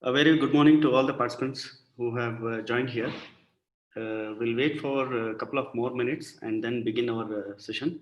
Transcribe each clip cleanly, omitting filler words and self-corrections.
A very good morning to all the participants who have joined here. We'll wait for a couple of more minutes and then begin our session.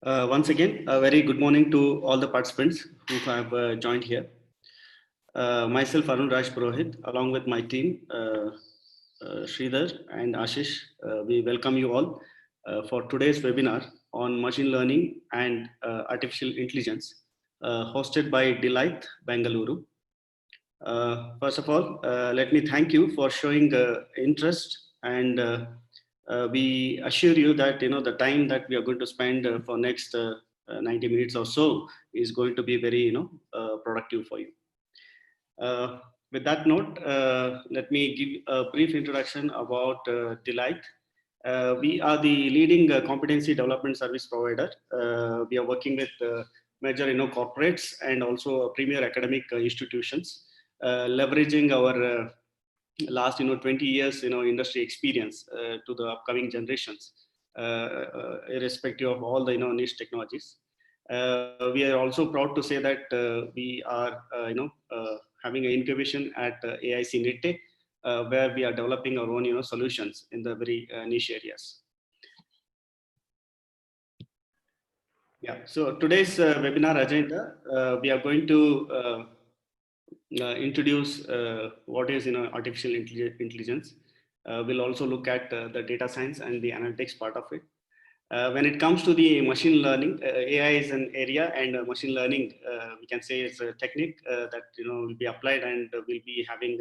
Once again, a very good morning to all the participants who have joined here. Myself, Arun Raj Purohit, along with my team, Sridhar and Ashish, we welcome you all for today's webinar on machine learning and artificial intelligence, hosted by Delight Bengaluru. First of all, let me thank you for showing interest, and we assure you that the time that we are going to spend for next 90 minutes or so is going to be very productive for you. With that note, let me give a brief introduction about Delight. We are the leading competency development service provider. We are working with major corporates and also premier academic institutions, leveraging our last 20 years industry experience to the upcoming generations, irrespective of all the niche technologies. We are also proud to say that we are having an incubation at AIC NITTE, where we are developing our own solutions in the very niche areas. Yeah, so today's webinar agenda, we are going to introduce what is artificial intelligence. We'll also look at the data science and the analytics part of it. When it comes to the machine learning, AI is an area, and machine learning, we can say, is a technique that will be applied and will be having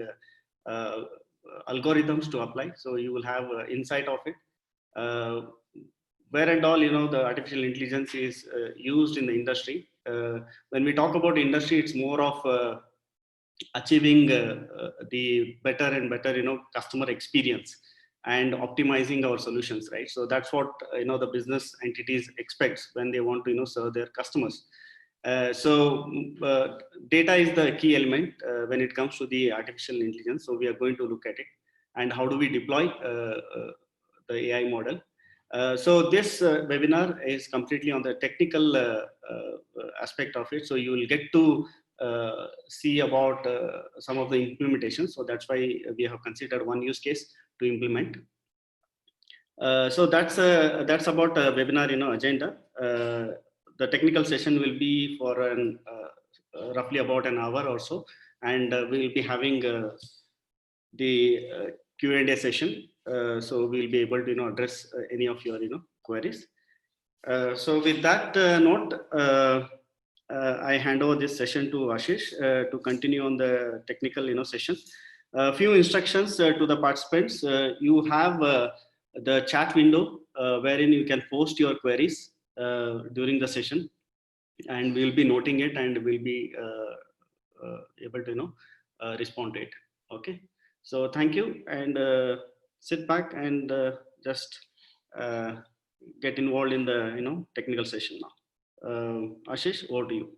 algorithms to apply. So you will have insight of it. Where and all, the artificial intelligence is used in the industry. When we talk about industry, it's more of achieving the better and better, customer experience and optimizing our solutions, right? So that's what, the business entities expects when they want to, serve their customers. So data is the key element when it comes to the artificial intelligence. So we are going to look at it and how do we deploy the AI model. So this webinar is completely on the technical aspect of it. So you will get to see about some of the implementations. So that's why we have considered one use case to implement. So that's about webinar, agenda. The technical session will be for roughly about an hour or so, and we'll be having the Q&A session. So we'll be able to address any of your queries. So with that note, I hand over this session to Ashish to continue on the technical session. A few instructions to the participants. You have the chat window wherein you can post your queries during the session, and we'll be noting it and we'll be able to respond to it. Okay, so thank you, and sit back and just get involved in the technical session now. Ashish, over to you.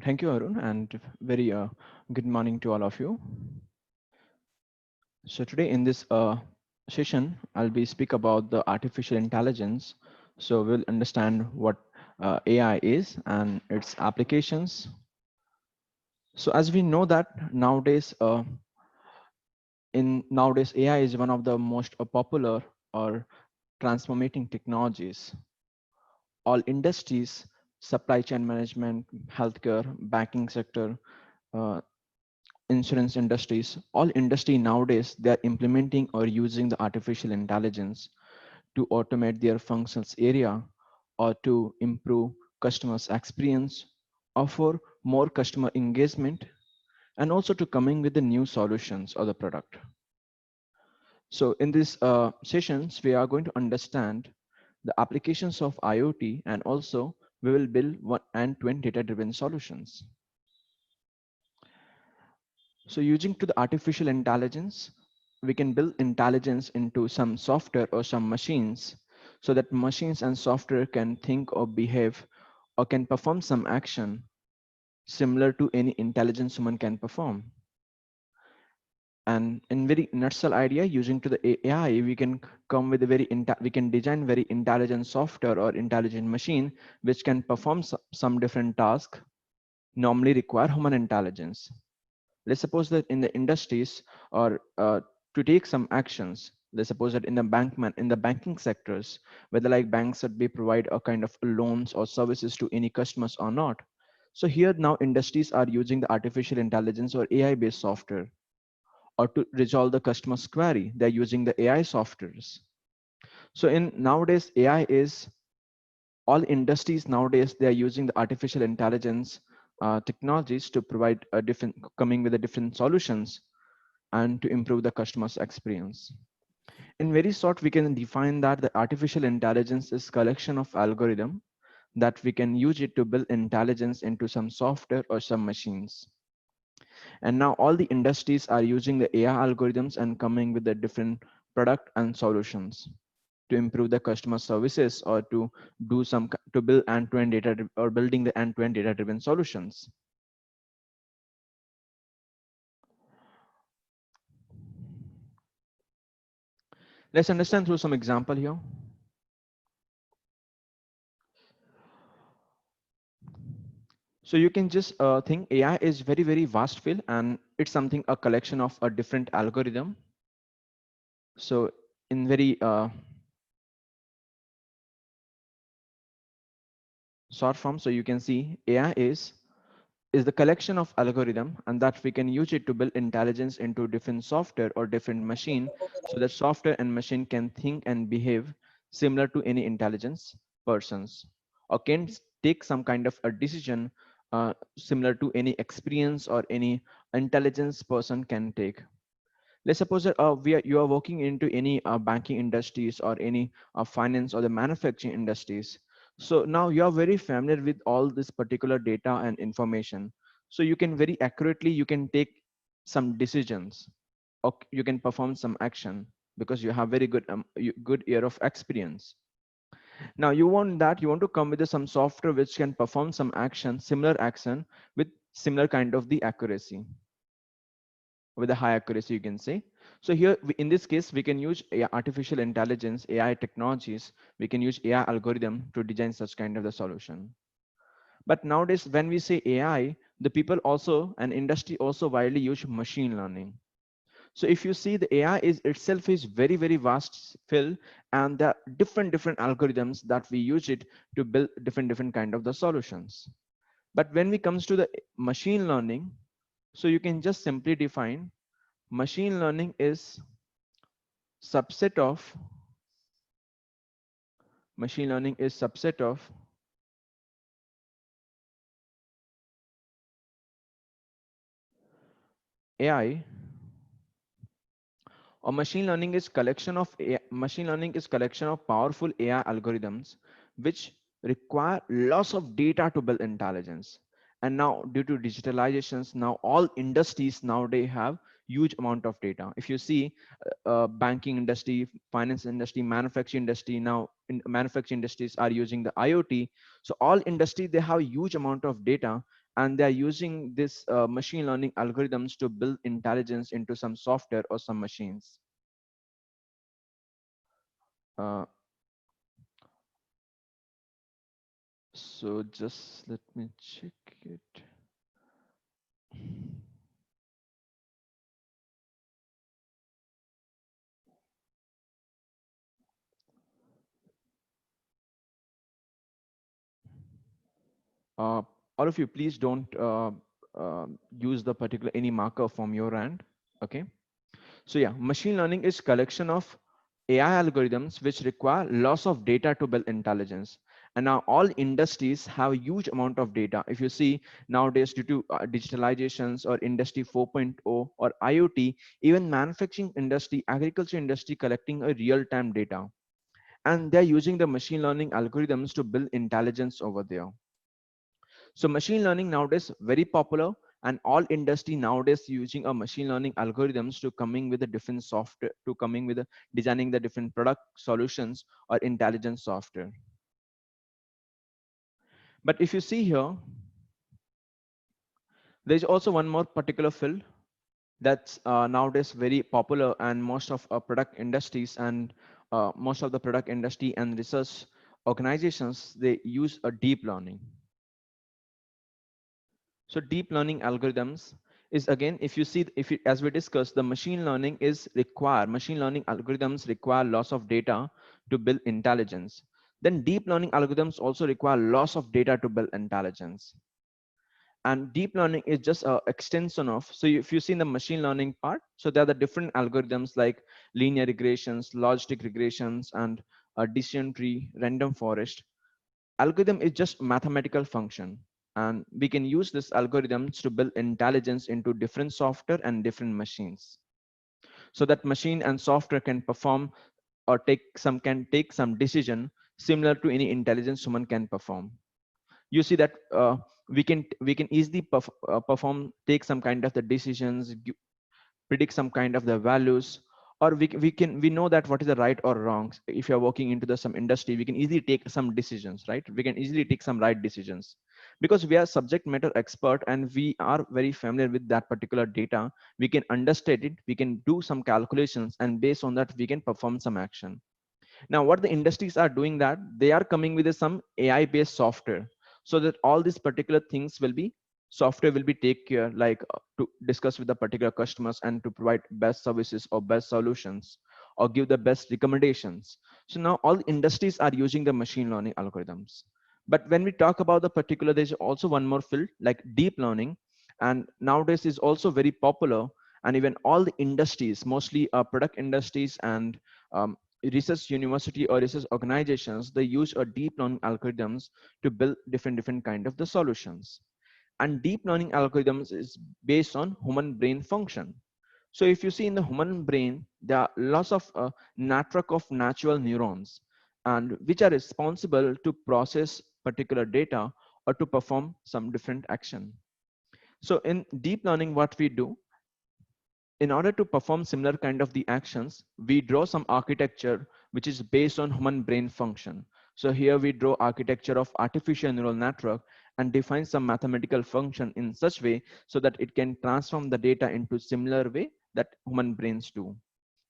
Thank you, Arun, and very good morning to all of you. So today in this session, I'll be speak about the artificial intelligence. So we'll understand what AI is and its applications. So as we know that nowadays, AI is one of the most popular or transforming technologies. All industries, supply chain management, healthcare, banking sector, uh, insurance industries, all industry nowadays, they are implementing or using the artificial intelligence to automate their functions area or to improve customers experience, offer more customer engagement, and also to coming with the new solutions or the product. So in these sessions, we are going to understand the applications of IoT, and also we will build one end-to-end data-driven solutions. So using to the artificial intelligence, we can build intelligence into some software or some machines, so that machines and software can think or behave or can perform some action similar to any intelligence human can perform. And in very nutshell idea, using to the AI, we can come with a we can design very intelligent software or intelligent machine which can perform some different tasks normally require human intelligence. Let's suppose that in the industries or to take some actions, let's suppose that in the banking sectors, whether like banks should be provide a kind of loans or services to any customers or not. So here now industries are using the artificial intelligence or AI based software, or to resolve the customer's query, they're using the AI softwares. So in nowadays, AI is all industries nowadays, they are using the artificial intelligence technologies to provide a different, coming with a different solutions and to improve the customer's experience. In very short, we can define that the artificial intelligence is collection of algorithm that we can use it to build intelligence into some software or some machines. And now all the industries are using the AI algorithms and coming with the different product and solutions to improve the customer services or to do some to build end-to-end data or building the end-to-end data driven solutions. Let's understand through some example here. So you can just think AI is very vast field, and it's something a collection of a different algorithm. So in very short form, so you can see AI is the collection of algorithm, and that we can use it to build intelligence into different software or different machine, so that software and machine can think and behave similar to any intelligence persons, or can take some kind of a decision similar to any experience or any intelligence person can take. Let's suppose that you are working into any banking industries or any finance or the manufacturing industries. So now you are very familiar with all this particular data and information. So you can very accurately, you can take some decisions, or you can perform some action because you have very good year of experience. Now you want that, you want to come with some software which can perform some action, similar action with similar kind of the accuracy, with a high accuracy, you can say. So here in this case we can use artificial intelligence, AI technologies, we can use AI algorithm to design such kind of the solution. But nowadays when we say AI, the people also and industry also widely use machine learning. So if you see, the AI is itself is very vast field, and there are different algorithms that we use it to build different kind of the solutions. But when we comes to the machine learning, so you can just simply define machine learning is subset of machine learning is subset of AI, or machine learning is collection of powerful AI algorithms which require lots of data to build intelligence. And now due to digitalizations, now all industries nowadays have huge amount of data. If you see banking industry, finance industry, manufacturing industry, now in manufacturing industries are using the IoT. So all industry, they have huge amount of data, and they're using this machine learning algorithms to build intelligence into some software or some machines. Uh, so just let me check it. Uh, all of you, please don't use the particular any marker from your end. Okay. So yeah, machine learning is collection of AI algorithms which require lots of data to build intelligence. And now all industries have huge amount of data. If you see nowadays, due to digitalizations or industry 4.0 or IoT, even manufacturing industry, agriculture industry collecting a real-time data. And they're using the machine learning algorithms to build intelligence over there. So machine learning nowadays very popular, and all industry nowadays using a machine learning algorithms to coming with a different software, to coming with a designing the different product solutions or intelligence software. But if you see here, there's also one more particular field that's nowadays very popular, and most of our product industries and most of the product industry and research organizations, they use a deep learning. So deep learning algorithms is, again, if you see, as we discussed, the machine learning machine learning algorithms require lots of data to build intelligence. Then deep learning algorithms also require lots of data to build intelligence. And deep learning is just a extension of, so if you see in the machine learning part, so there are the different algorithms like linear regressions, logistic regressions, and decision tree, random forest. Algorithm is just mathematical function, and we can use this algorithms to build intelligence into different software and different machines, so that machine and software can perform or can take some decision similar to any intelligence human can perform. You see that we can easily perform, take some kind of the decisions, predict some kind of the values, or we know that what is the right or wrong. If you're working into the some industry, we can easily take some decisions, right? We can easily take some right decisions because we are subject matter expert and we are very familiar with that particular data. We can understand it, we can do some calculations, and based on that we can perform some action. Now what the industries are doing, that they are coming with some AI based software, so that all these particular things will be, software will be take care, like to discuss with the particular customers and to provide best services or best solutions, or give the best recommendations. So now all industries are using the machine learning algorithms. But when we talk about the particular, there's also one more field like deep learning, and nowadays is also very popular. And even all the industries, mostly product industries and research university or research organizations, they use a deep learning algorithms to build different kind of the solutions. And deep learning algorithms is based on human brain function. So if you see in the human brain, there are lots of network of natural neurons, and which are responsible to process particular data or to perform some different action. So in deep learning, what we do, in order to perform similar kind of the actions, we draw some architecture which is based on human brain function. So here we draw architecture of artificial neural network and define some mathematical function in such way so that it can transform the data into similar way that human brains do.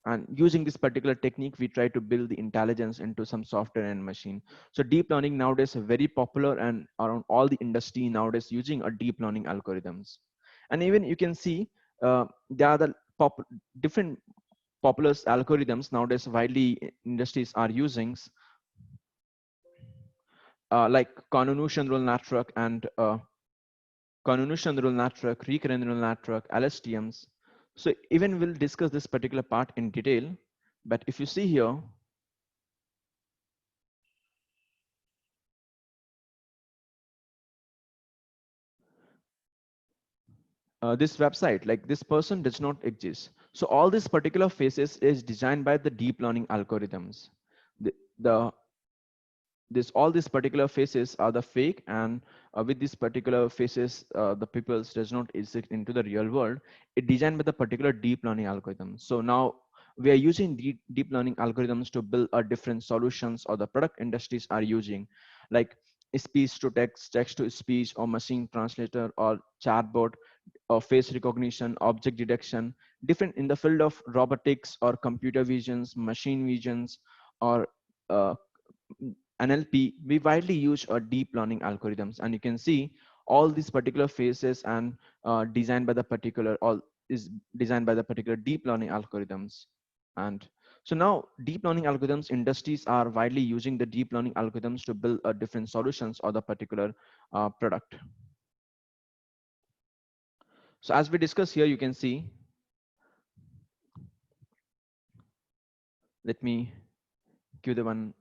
And using this particular technique, we try to build the intelligence into some software and machine. So deep learning nowadays is very popular, and around all the industry nowadays using a deep learning algorithms. And even you can see there are the different popular algorithms nowadays widely industries are using, like convolutional neural network and convolutional neural network, recurrent neural network, LSTMs. So even we'll discuss this particular part in detail. But if you see here, this website, like this person does not exist. So all these particular phases is designed by the deep learning algorithms. The this all these particular faces are the fake, and with these particular faces the people does not exist into the real world. It designed by the particular deep learning algorithm. So now we are using deep learning algorithms to build different solutions, or the product industries are using, like speech to text, text to speech, or machine translator, or chatbot, or face recognition, object detection, different in the field of robotics or computer visions, machine visions, or uh, NLP. We widely use deep learning algorithms, and you can see all these particular phases and designed by the particular, all is designed by the particular deep learning algorithms. And so now deep learning algorithms industries are widely using the deep learning algorithms to build different solutions or the particular product. So as we discuss here, you can see, let me give the one.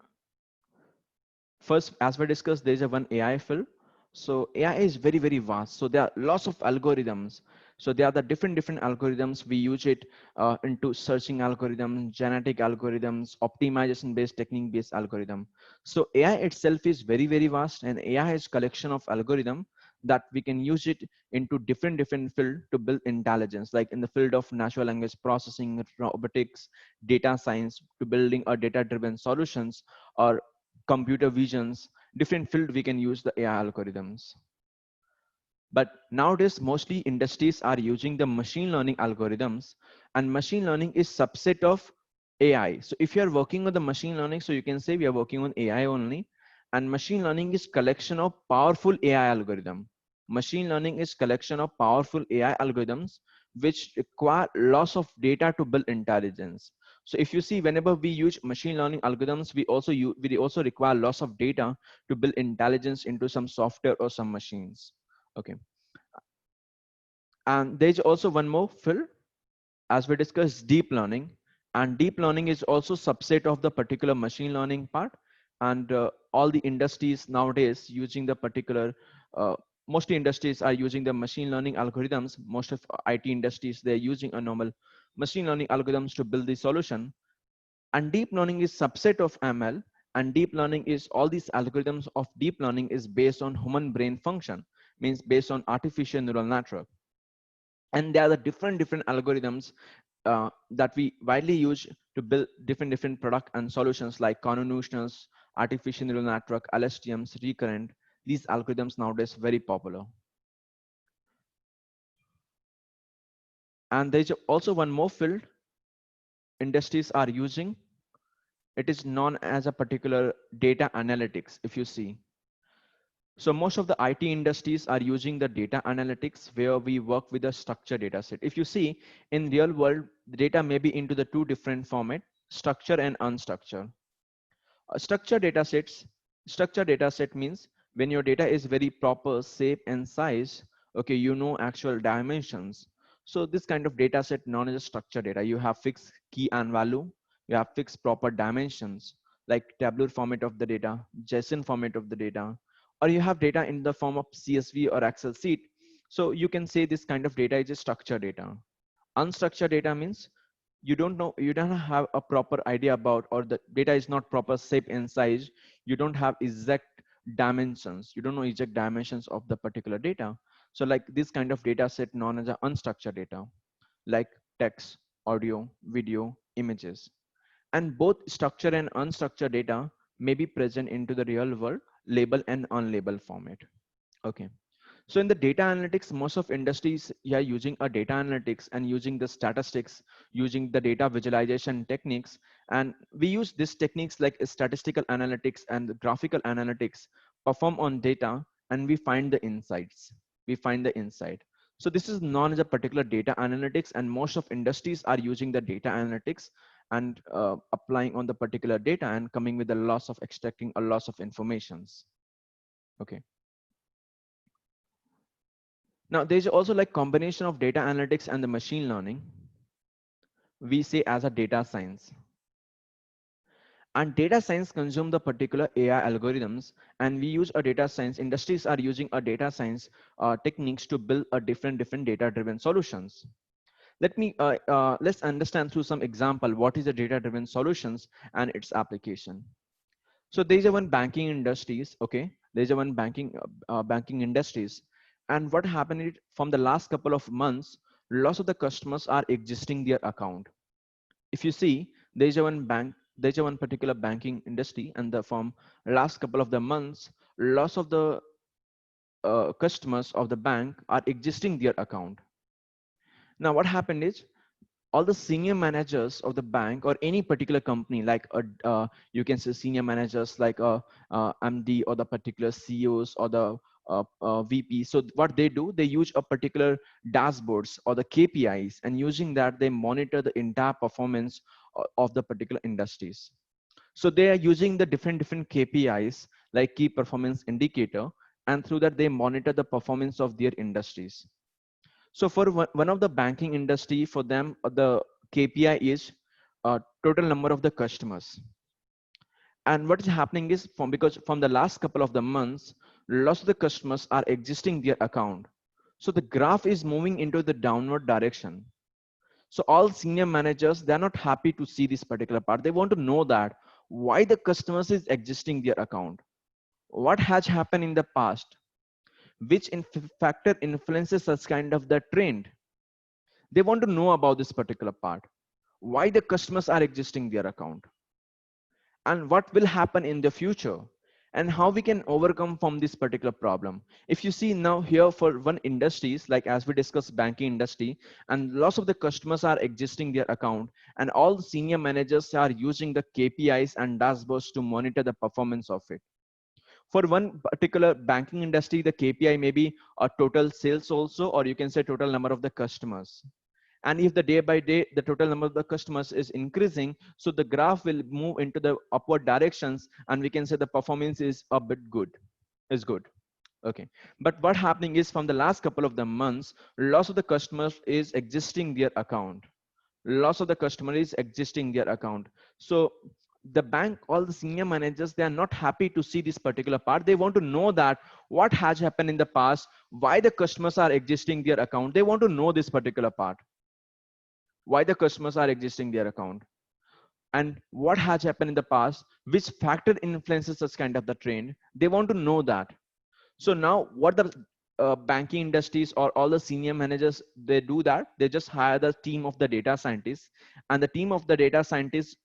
First, as we discussed, there's a one AI field. So AI is very vast. So there are lots of algorithms. So there are the different algorithms. We use it into searching algorithms, genetic algorithms, optimization based technique based algorithm. So AI itself is very vast, and AI is collection of algorithm that we can use it into different field to build intelligence, like in the field of natural language processing, robotics, data science, to building a data driven solutions, or computer visions, different field we can use the AI algorithms. But nowadays, mostly industries are using the machine learning algorithms, and machine learning is subset of AI. So if you are working on the machine learning, so you can say we are working on AI only, and machine learning is collection of powerful AI algorithm. Machine learning is collection of powerful AI algorithms which require lots of data to build intelligence. So if you see, whenever we use machine learning algorithms, we also require lots of data to build intelligence into some software or some machines. Okay. And there's also one more field, as we discussed, deep learning. And deep learning is also subset of the particular machine learning part. And all the industries nowadays using the particular, mostly industries are using the machine learning algorithms. Most of IT industries, they're using a normal machine learning algorithms to build the solution. And deep learning is subset of ML. And deep learning is all these algorithms of deep learning is based on human brain function, means based on artificial neural network. And there are the different algorithms that we widely use to build different product and solutions, like convolutionals, artificial neural network, LSTMs, recurrent. These algorithms nowadays very popular. And there's also one more field industries are using. It is known as a particular data analytics. If you see, so most of the IT industries are using the data analytics, where we work with a structured data set. If you see, in real world, the data may be into the two different format. structure and unstructured. Structured data sets, structured data set means when your data is very proper shape and size, okay, you know actual dimensions. So this kind of data set known as structured data, you have fixed key and value, you have fixed proper dimensions like tabular format of the data, JSON format of the data, or you have data in the form of CSV or Excel sheet. So you can say this kind of data is a structured data. Unstructured data means you don't have a proper idea about, or the data is not proper shape and size, you don't have exact dimensions, you don't know exact dimensions of the particular data. So like this kind of data set known as a unstructured data, like text, audio, video, images. And both structured and unstructured data may be present into the real world label and unlabeled format. Okay. So in the data analytics, most of industries are using a data analytics and using the statistics, using the data visualization techniques. And we use these techniques like statistical analytics and the graphical analytics perform on data, and we find the insights. We find the insight. So this is known as a particular data analytics, and most of industries are using the data analytics and applying on the particular data and coming with a loss of extracting a loss of informations. Okay. Now there's also like combination of data analytics and the machine learning. We say as a data science. And data science consume the particular AI algorithms, and we use a data science. Industries are using a data science techniques to build a different data-driven solutions. Let's understand through some example what is a data-driven solutions and its application. So there's a one banking industries, okay? There's a one banking industries, and what happened is from the last couple of months, lots of the customers are exiting their account. If you see, there's a one particular banking industry, and the from last couple of the months, lots of the customers of the bank are exiting their account. Now, what happened is all the senior managers of the bank or any particular company, like you can say senior managers like MD or the particular CEOs or the VP. So what they do, they use a particular dashboards or the KPIs, and using that they monitor the entire performance of the particular industries. So they are using the different KPIs like key performance indicator, and through that they monitor the performance of their industries. So for one of the banking industry, for them, the KPI is total number of the customers. And what is happening is because from the last couple of the months, lots of the customers are exiting their account. So the graph is moving into the downward direction. So all senior managers, they're not happy to see this particular part. They want to know that why the customers is exiting their account. What has happened in the past? Which factor influences such kind of the trend? They want to know about this particular part, why the customers are exiting their account, and what will happen in the future, and how we can overcome from this particular problem. If you see now here for one industries, like as we discussed banking industry, and lots of the customers are exiting their account, and all the senior managers are using the KPIs and dashboards to monitor the performance of it. For one particular banking industry, the KPI may be a total sales also, or you can say total number of the customers. And if the day by day, the total number of the customers is increasing, so the graph will move into the upward directions, and we can say the performance is a bit good, is good. Okay. But what happening is from the last couple of the months, lots of the customers is exiting their account. Lots of the customer is exiting their account. So the bank, all the senior managers, they are not happy to see this particular part. They want to know that what has happened in the past, why the customers are exiting their account. They want to know this particular part, why the customers are exiting their account, and what has happened in the past, which factor influences such kind of the trend. They want to know that. So now what the banking industries or all the senior managers, they do that, they just hire the team of the data scientists, and the team of the data scientists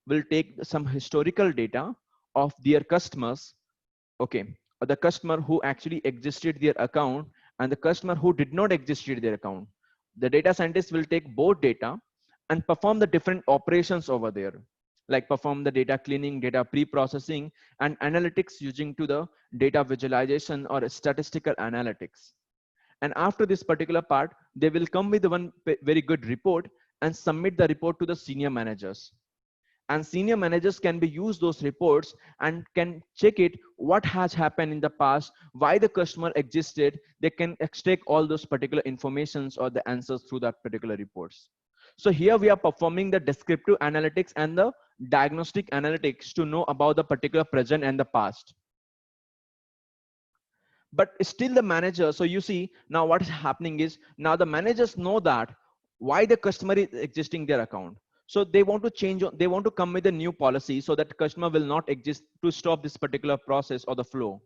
will take some historical data of their customers. Okay. The customer who actually existed their account and the customer who did not existed their account. The data scientists will take both data and perform the different operations over there, like perform the data cleaning, data pre-processing, and analytics using to the data visualization or statistical analytics. And after this particular part, they will come with one very good report and submit the report to the senior managers. and senior managers can be use those reports and can check it what has happened in the past, why the customer existed. They can extract all those particular informations or the answers through that particular reports. So here we are performing the descriptive analytics and the diagnostic analytics to know about the particular present and the past. But still the manager, so you see now what is happening is now the managers know that why the customer is existing their account. So they want to change, they want to come with a new policy so that customer will not exist, to stop this particular process or the flow,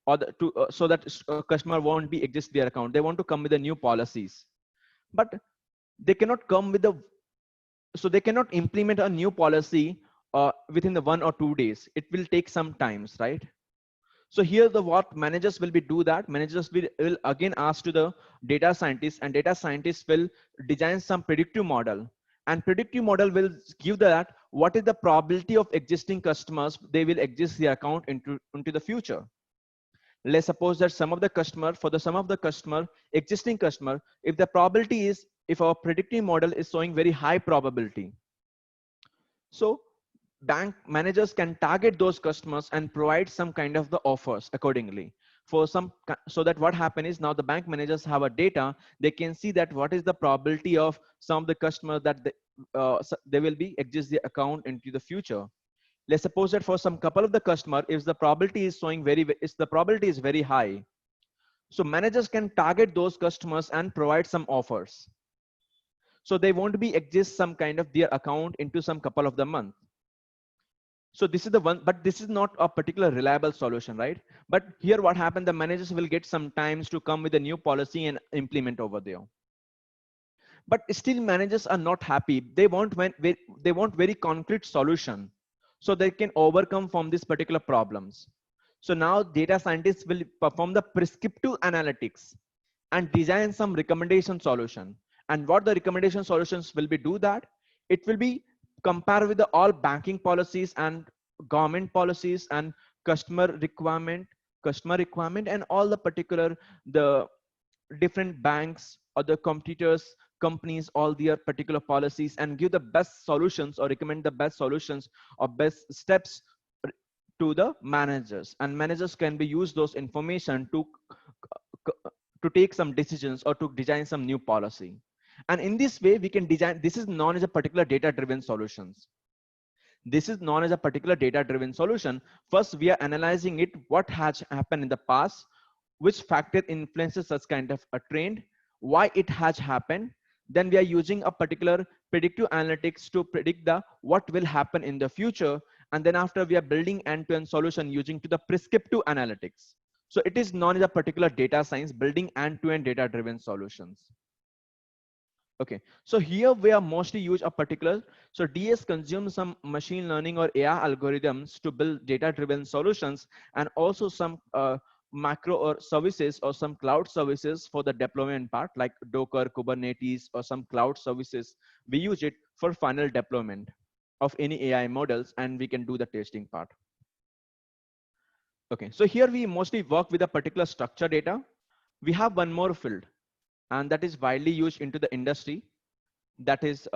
or so that customer won't be exist their account. They want to come with the new policies, but they cannot come with the, so they cannot implement a new policy within the 1 or 2 days. It will take some times, right? So here the what managers will be do that managers will again ask to the data scientists, and data scientists will design some predictive model, and predictive model will give that what is the probability of existing customers they will exist the account into the future. Let's suppose that some of the customer, for the sum of the customer, existing customer, if the probability is, if our predictive model is showing very high probability, so bank managers can target those customers and provide some kind of the offers accordingly for some, so that what happen is now the bank managers have a data, they can see that what is the probability of some of the customers that they will be exist the account into the future. Let's suppose that for some couple of the customer, if the probability is showing if the probability is very high, so managers can target those customers and provide some offers, so they won't be exist some kind of their account into some couple of the month. So this is the one, but this is not a particular reliable solution, right? But here what happened, the managers will get some times to come with a new policy and implement over there. But still managers are not happy. They want very concrete solution so they can overcome from these particular problems. So now data scientists will perform the prescriptive analytics and design some recommendation solution. And what the recommendation solutions will be do that, it will be compare with the all banking policies and government policies and customer requirement and all the particular the different banks or the competitors companies, all their particular policies, and give the best solutions or recommend the best solutions or best steps to the managers, and managers can be use those information to take some decisions or to design some new policy. And in this way we can design, this is known as a particular data driven solutions. This is known as a particular data driven solution. First we are analyzing it, what has happened in the past, which factor influences such kind of a trend, why it has happened. Then we are using a particular predictive analytics to predict the what will happen in the future. And then after we are building end-to-end solution using to the prescriptive analytics. So it is known as a particular data science, building end-to-end data driven solutions. Okay, so here we are mostly use a particular, so DS consumes some machine learning or AI algorithms to build data driven solutions, and also some macro or services or some cloud services for the deployment part like Docker, Kubernetes, or some cloud services. We use it for final deployment of any AI models, and we can do the testing part. Okay, so here we mostly work with a particular structured data. We have one more field, and that is widely used into the industry. That is,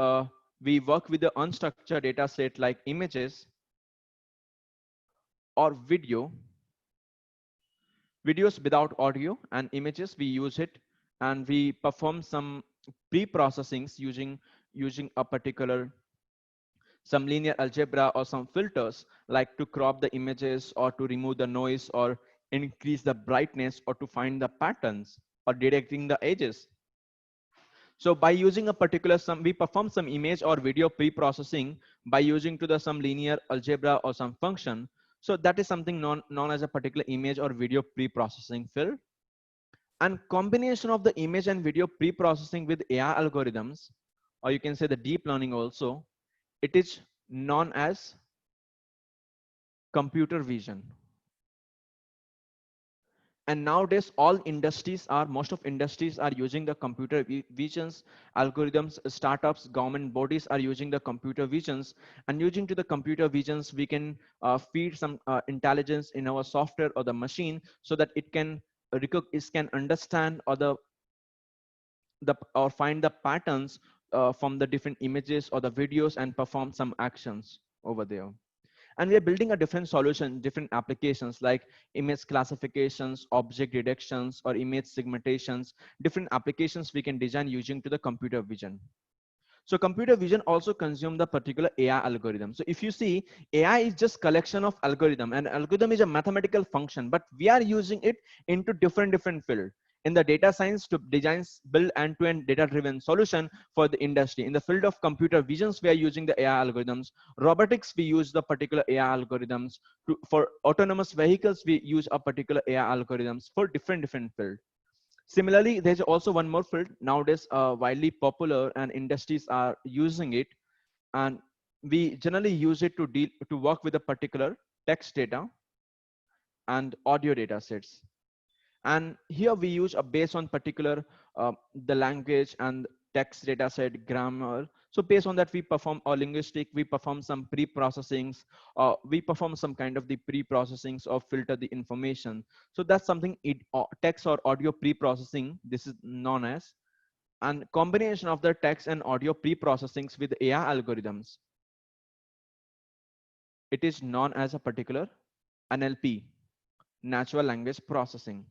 we work with the unstructured data set like images or videos without audio, and images we use it, and we perform some pre-processings using a particular some linear algebra or some filters, like to crop the images or to remove the noise or increase the brightness or to find the patterns or detecting the edges. So by using a particular we perform some image or video pre-processing by using to the some linear algebra or some function. So that is something known as a particular image or video pre-processing field. And combination of the image and video pre-processing with AI algorithms, or you can say the deep learning also, it is known as computer vision. And nowadays most of industries are using the computer visions algorithms. Startups, government bodies are using the computer visions, and using to the computer visions we can feed some intelligence in our software or the machine, so that it can understand or or find the patterns from the different images or the videos and perform some actions over there. And we are building a different solution, different applications like image classifications, object detections, or image segmentations, different applications we can design using to the computer vision. So computer vision also consume the particular AI algorithm. So if you see, AI is just collection of algorithm, and algorithm is a mathematical function, but we are using it into different field. In the data science to design, build end-to-end data-driven solution for the industry. In the field of computer visions, we are using the AI algorithms. Robotics, we use the particular AI algorithms. For autonomous vehicles, we use a particular AI algorithms for different field. Similarly, there's also one more field nowadays widely popular and industries are using it, and we generally use it to deal to work with a particular text data and audio data sets. And here we use a based on particular the language and text data set grammar. So based on that, we perform a linguistic, we perform some pre-processings, we perform some kind of the pre-processings or filter the information. So that's something text or audio pre-processing, this is known as. And combination of the text and audio pre-processings with AI algorithms, it is known as a particular NLP, natural language processing.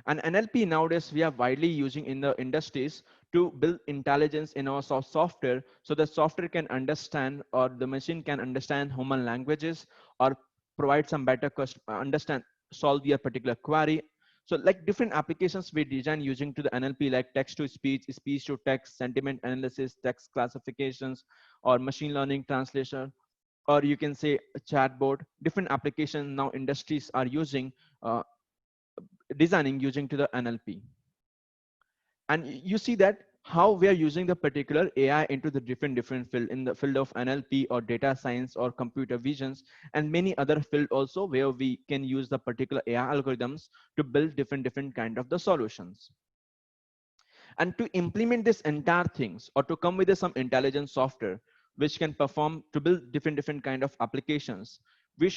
And NLP nowadays we are widely using in the industries to build intelligence in our software, so the software can understand or the machine can understand human languages or provide some better understand, solve your particular query. So like different applications we design using to the NLP, like text to speech, speech to text, sentiment analysis, text classifications, or machine learning translation, or you can say a chatbot. Different applications now industries are using uh, designing using to the NLP. And you see that how we are using the particular AI into the different field, in the field of NLP or data science or computer visions, and many other field also where we can use the particular AI algorithms to build different kind of the solutions. And to implement this entire things or to come with some intelligent software which can perform to build different kind of applications, we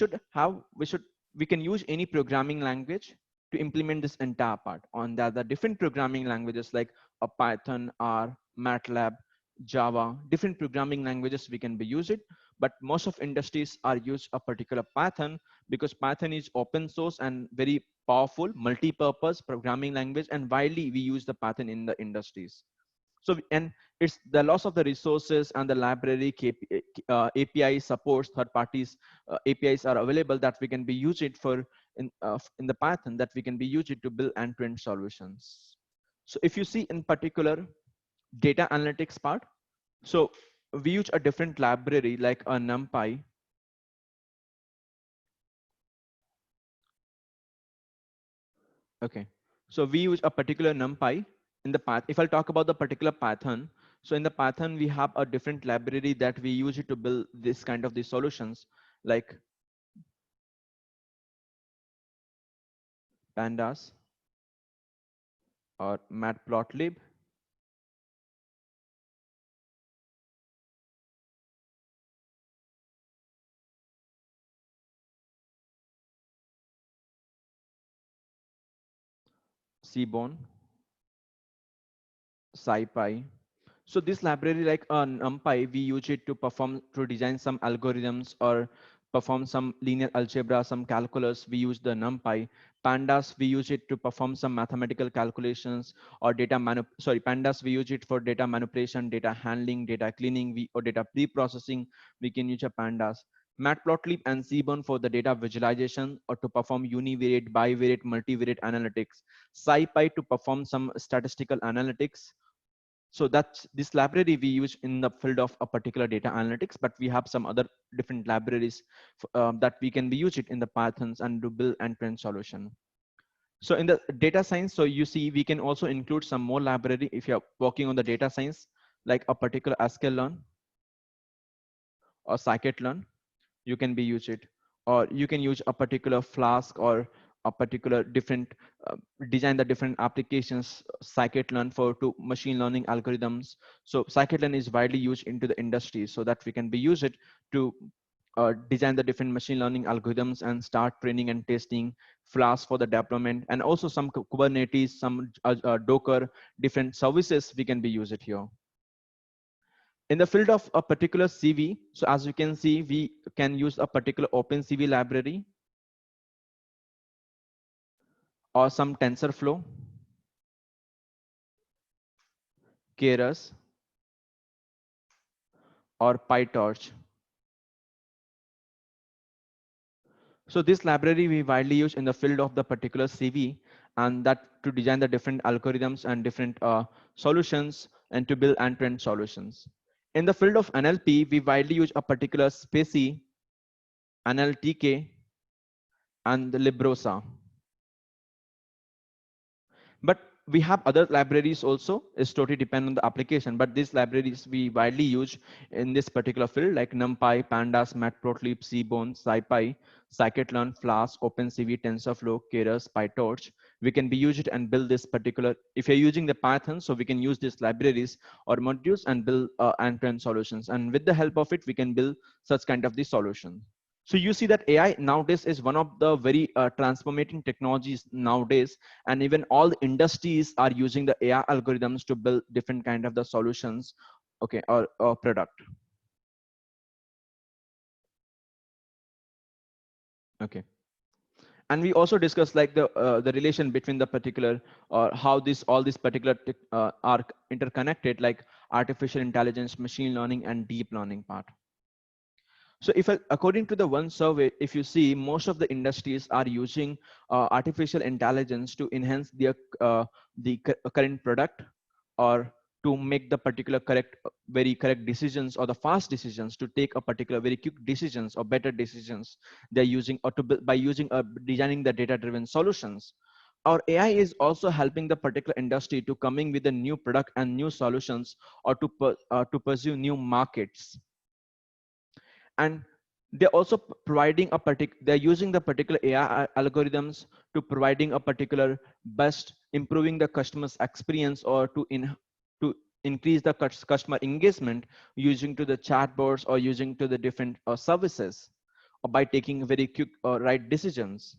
can use any programming language to implement this entire part. On the different programming languages like a Python, R, MATLAB, Java, different programming languages we can be use it, but most of industries are use a particular Python because Python is open source and very powerful multi-purpose programming language, and widely we use the Python in the industries. So and it's the loss of the resources and the library API supports third parties APIs are available that we can be use it for in the Python, that we can be use it to build end-to-end solutions. So if you see in particular data analytics part, so we use a different library like a NumPy. Okay, so we use a particular NumPy in the path. If I'll talk about the particular Python, so in the Python, we have a different library that we use it to build this kind of the solutions like pandas or matplotlib. Seaborn, SciPy. So this library like NumPy, we use it to perform to design some algorithms or perform some linear algebra, some calculus. We use the NumPy. Pandas, we use it to perform some mathematical calculations or pandas, we use it for data manipulation, data handling, data cleaning, or data pre-processing. We can use a pandas. Matplotlib and Seaborn for the data visualization or to perform univariate, bivariate, multivariate analytics. SciPy to perform some statistical analytics. So that's this library we use in the field of a particular data analytics, but we have some other different libraries that we can be use it in the Pythons and to build end-to-end solution. So in the data science, so you see, we can also include some more library if you're working on the data science, like a particular sklearn or scikit-learn, you can be use it, or you can use a particular Flask or a particular different design the different applications scikit-learn for to machine learning algorithms. So scikit-learn is widely used into the industry so that we can be use it to design the different machine learning algorithms and start training and testing. Flask for the deployment, and also some Kubernetes, some Docker, different services we can be use it here. In the field of a particular CV, so as you can see, we can use a particular OpenCV library or some TensorFlow, Keras, or PyTorch. So this library we widely use in the field of the particular CV, and that to design the different algorithms and different solutions and to build end-to-end solutions. In the field of NLP, we widely use a particular SPACY, NLTK, and the Librosa. But we have other libraries also. It's totally depend on the application, but these libraries we widely use in this particular field, like NumPy, Pandas, Matplotlib, Seaborn, SciPy, Scikit-learn, Flask, OpenCV, TensorFlow, Keras, PyTorch. We can be used and build this particular, if you're using the Python, so we can use these libraries or modules and build end-to-end solutions. And with the help of it, we can build such kind of the solution. So you see that AI nowadays is one of the very transformating technologies nowadays, and even all the industries are using the AI algorithms to build different kind of the solutions, okay, or product. Okay. And we also discussed like the relation between the particular or how this all these particular are interconnected, like artificial intelligence, machine learning, and deep learning part. So if according to the one survey, if you see, most of the industries are using artificial intelligence to enhance their current product, or to make the particular correct, very correct decisions, or the fast decisions, to take a particular very quick decisions or better decisions they're using, or to by using designing the data driven solutions. Our AI is also helping the particular industry to coming with a new product and new solutions, or to pursue new markets. And they're also providing a particular, they're using the particular AI algorithms to providing a particular best, improving the customer's experience, or to increase the customer engagement using to the chatbots, or using to the different services, or by taking very quick right decisions.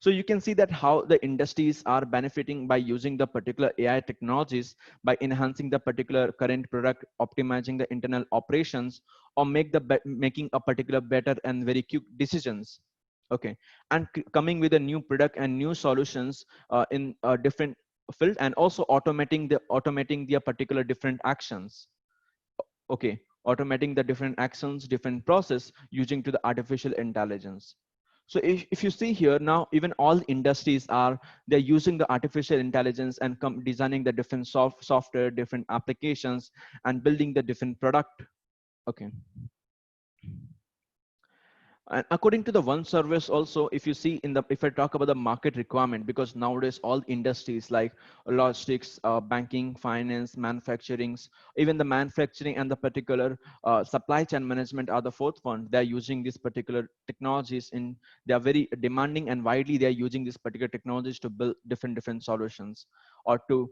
So you can see that how the industries are benefiting by using the particular AI technologies, by enhancing the particular current product, optimizing the internal operations, or making a particular better and very quick decisions. Okay, and coming with a new product and new solutions in a different field, and also automating their particular different actions. Okay, automating the different actions, different process using to the artificial intelligence. So if you see here now, even all industries are, they're using the artificial intelligence and designing the different software, different applications, and building the different product. Okay. And according to the one service also, if you see in the, if I talk about the market requirement, because nowadays all industries like logistics, banking, finance, manufacturing, even the manufacturing and the particular supply chain management are the fourth one. They're using these particular technologies in, they are very demanding, and widely they're using these particular technologies to build different solutions, or to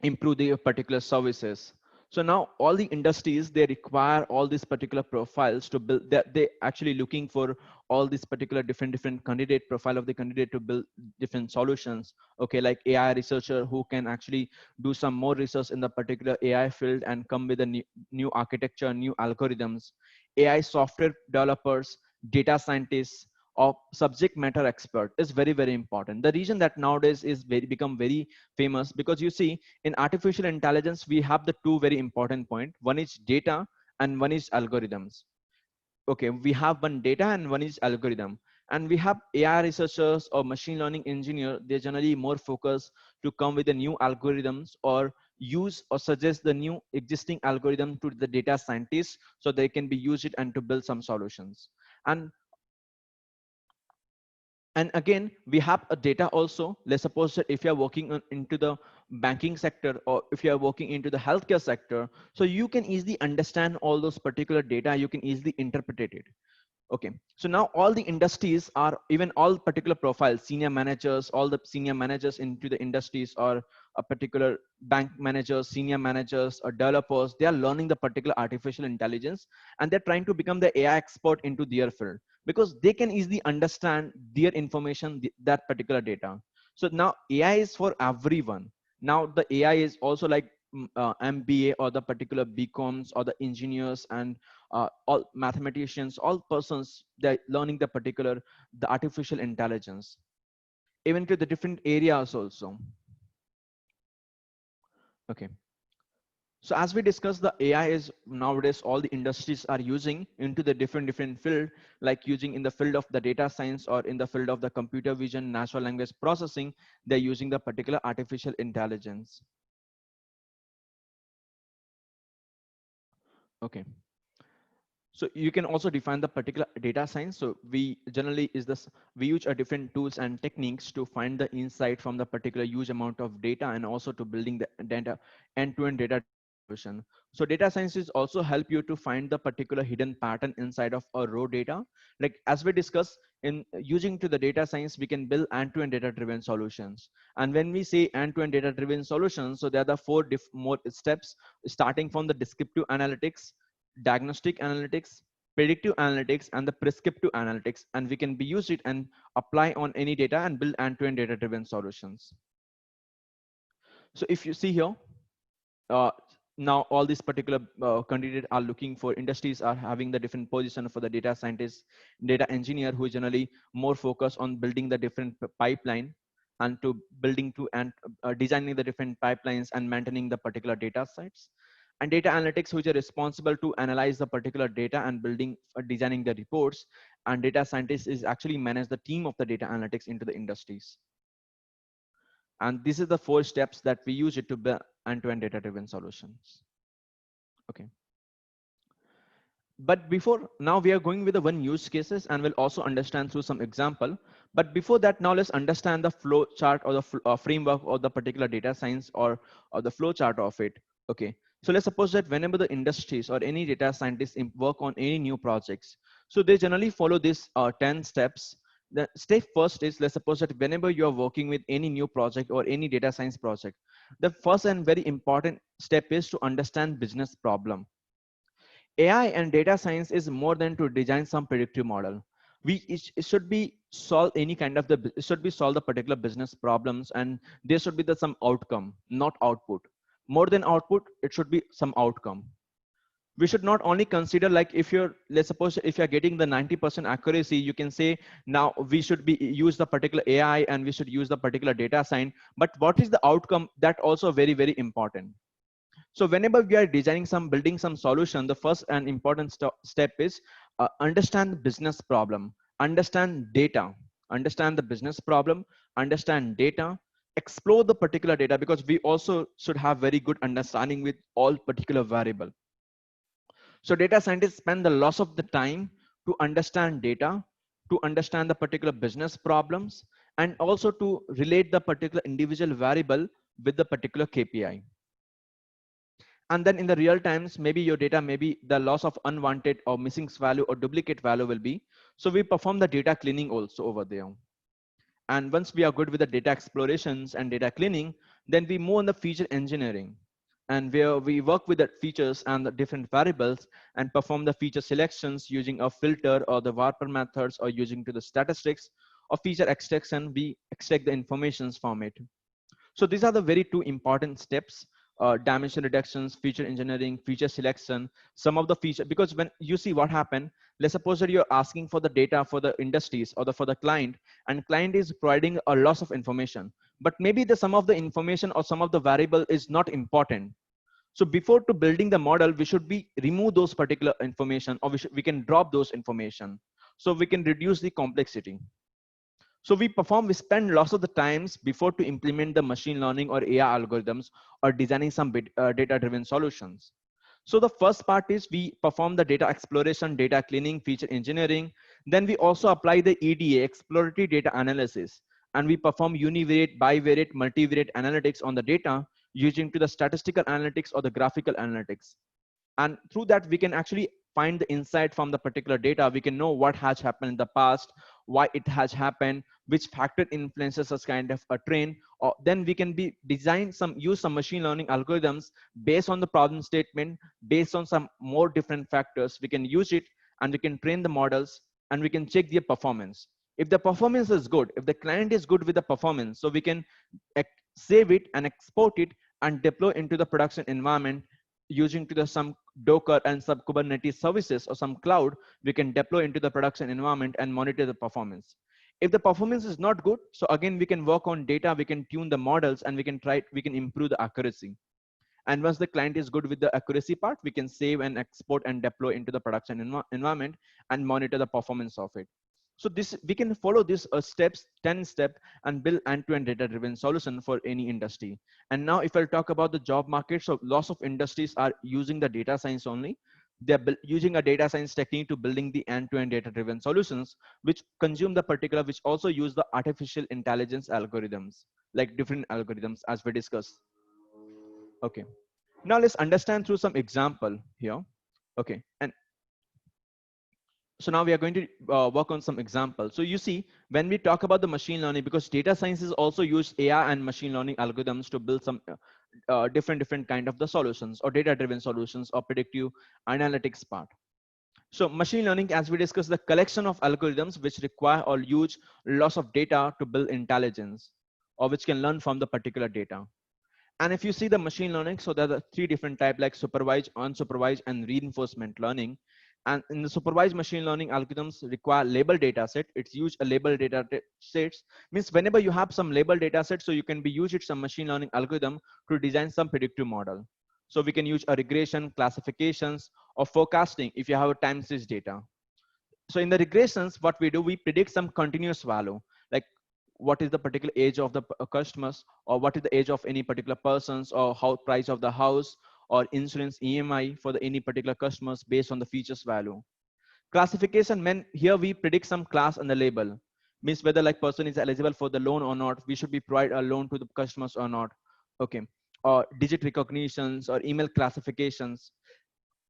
improve their particular services. So now all the industries, they require all these particular profiles to build, that they actually looking for all these particular different candidate profile of the candidate to build different solutions. Okay, like AI researcher who can actually do some more research in the particular AI field and come with a new architecture, new algorithms. AI software developers, data scientists, or subject matter expert is very important. The reason that nowadays is become very famous, because you see in artificial intelligence we have the two very important point. One is data and one is algorithms. Okay, we have one data and one is algorithm, and we have AI researchers or machine learning engineer. They generally more focused to come with the new algorithms, or use or suggest the new existing algorithm to the data scientists, so they can be used it and to build some solutions. And again, we have a data also. Let's suppose that if you're working into the banking sector, or if you're working into the healthcare sector, so you can easily understand all those particular data, you can easily interpret it. Okay, so now all the industries are, even all particular profiles, senior managers, all the senior managers into the industries, or a particular bank managers, senior managers, or developers, they are learning the particular artificial intelligence, and they're trying to become the AI expert into their field, because they can easily understand their information, that particular data. So now AI is for everyone. Now the AI is also like MBA or the particular BComs or the engineers and all mathematicians, all persons, they're learning the artificial intelligence, even to the different areas also. Okay. So as we discussed, the AI is nowadays all the industries are using into the different field, like using in the field of the data science or in the field of the computer vision, natural language processing, they're using the particular artificial intelligence. Okay. So you can also define the particular data science. So we generally we use a different tools and techniques to find the insight from the particular huge amount of data, and also to building the data end-to-end data solution. So data science is also help you to find the particular hidden pattern inside of a raw data. Like as we discussed, in using to the data science, we can build end-to-end data driven solutions. And when we say end-to-end data driven solutions, so there are the four more steps, starting from the descriptive analytics, diagnostic analytics, predictive analytics, and the prescriptive analytics, and we can be use it and apply on any data and build end-to-end data driven solutions. So if you see here, uh, now all these particular candidates are looking for, industries are having the different position for the data scientist, data engineer, who is generally more focused on building the different pipeline and to building to and designing the different pipelines and maintaining the particular data sets, and data analytics, which are responsible to analyze the particular data and building designing the reports, and data scientist is actually manage the team of the data analytics into the industries. And this is the four steps that we use it to build end-to-end data driven solutions. Okay. But before, now we are going with the one use cases, and we'll also understand through some example. But before that, now let's understand the flow chart or the framework of the particular data science, or the flow chart of it. Okay. So let's suppose that whenever the industries or any data scientists work on any new projects, so they generally follow this 10 steps. The step first is, let's suppose that whenever you are working with any new project or any data science project, the first and very important step is to understand business problem. AI and data science is more than to design some predictive model. It should be solve any kind of it should be solve the particular business problems, and there should be some outcome, not output. More than output, it should be some outcome. We should not only consider, like, if you're, let's suppose if you're getting the 90% accuracy, you can say now we should be use the particular AI and we should use the particular data science. But what is the outcome? That also very important. So whenever we are designing building some solution, the first and important step is understand the business problem, understand data, understand the business problem, understand data, explore the particular data, because we also should have very good understanding with all particular variable. So data scientists spend the lots of the time to understand data, to understand the particular business problems, and also to relate the particular individual variable with the particular KPI. And then in the real times, maybe your data, maybe the loss of unwanted or missing value or duplicate value will be. So we perform the data cleaning also over there. And once we are good with the data explorations and data cleaning, then we move on the feature engineering, and where we work with the features and the different variables and perform the feature selections using a filter or the warper methods, or using to the statistics or feature extraction. We extract the informations from it. So these are the very two important steps: dimension reductions, feature engineering, feature selection. Some of the feature, because when you see what happened, let's suppose that you're asking for the data for the industries or for the client, and client is providing a lot of information, but maybe some of the information or some of the variable is not important. So before to building the model, we should be remove those particular information, or we can drop those information, so we can reduce the complexity. So we spend lots of the times before to implement the machine learning or AI algorithms, or designing some data driven solutions. So the first part is we perform the data exploration, data cleaning, feature engineering. Then we also apply the EDA, exploratory data analysis, and we perform univariate, bivariate, multivariate analytics on the data using to the statistical analytics or the graphical analytics. And through that, we can actually find the insight from the particular data. We can know what has happened in the past, why it has happened, which factor influences us kind of a trend. Or then we can use some machine learning algorithms based on the problem statement, based on some more different factors. We can use it and we can train the models, and we can check their performance. If the performance is good, if the client is good with the performance, so we can save it and export it and deploy into the production environment using to the some Docker and some Kubernetes services or some cloud, we can deploy into the production environment and monitor the performance. If the performance is not good, so again, we can work on data, we can tune the models, and we can improve the accuracy. And once the client is good with the accuracy part, we can save and export and deploy into the production environment and monitor the performance of it. So this we can follow this steps 10 step and build end-to-end data driven solution for any industry. And now if I'll talk about the job market, so lots of industries are using the data science only. They're using a data science technique to building the end-to-end data driven solutions, which consume the particular, which also use the artificial intelligence algorithms, like different algorithms as we discussed. Okay, now let's understand through some example here. Okay, and so now we are going to work on some examples. So you see, when we talk about the machine learning, because data sciences also use AI and machine learning algorithms to build some different kind of the solutions or data driven solutions or predictive analytics part. So machine learning, as we discussed, the collection of algorithms which require or use lots of data to build intelligence, or which can learn from the particular data. And if you see the machine learning, so there are three different types, like supervised, unsupervised, and reinforcement learning. And in the supervised machine learning, algorithms require label data set. It's used a label data sets. Means whenever you have some label data set, so you can be used it some machine learning algorithm to design some predictive model. So we can use a regression, classifications, or forecasting if you have a time series data. So in the regressions, what we do, we predict some continuous value, like what is the particular age of the customers, or what is the age of any particular persons, or how price of the house or insurance EMI for the any particular customers based on the features value. Classification, when here we predict some class and the label, means whether like person is eligible for the loan or not, we should be provide a loan to the customers or not. Okay, or digit recognitions or email classifications.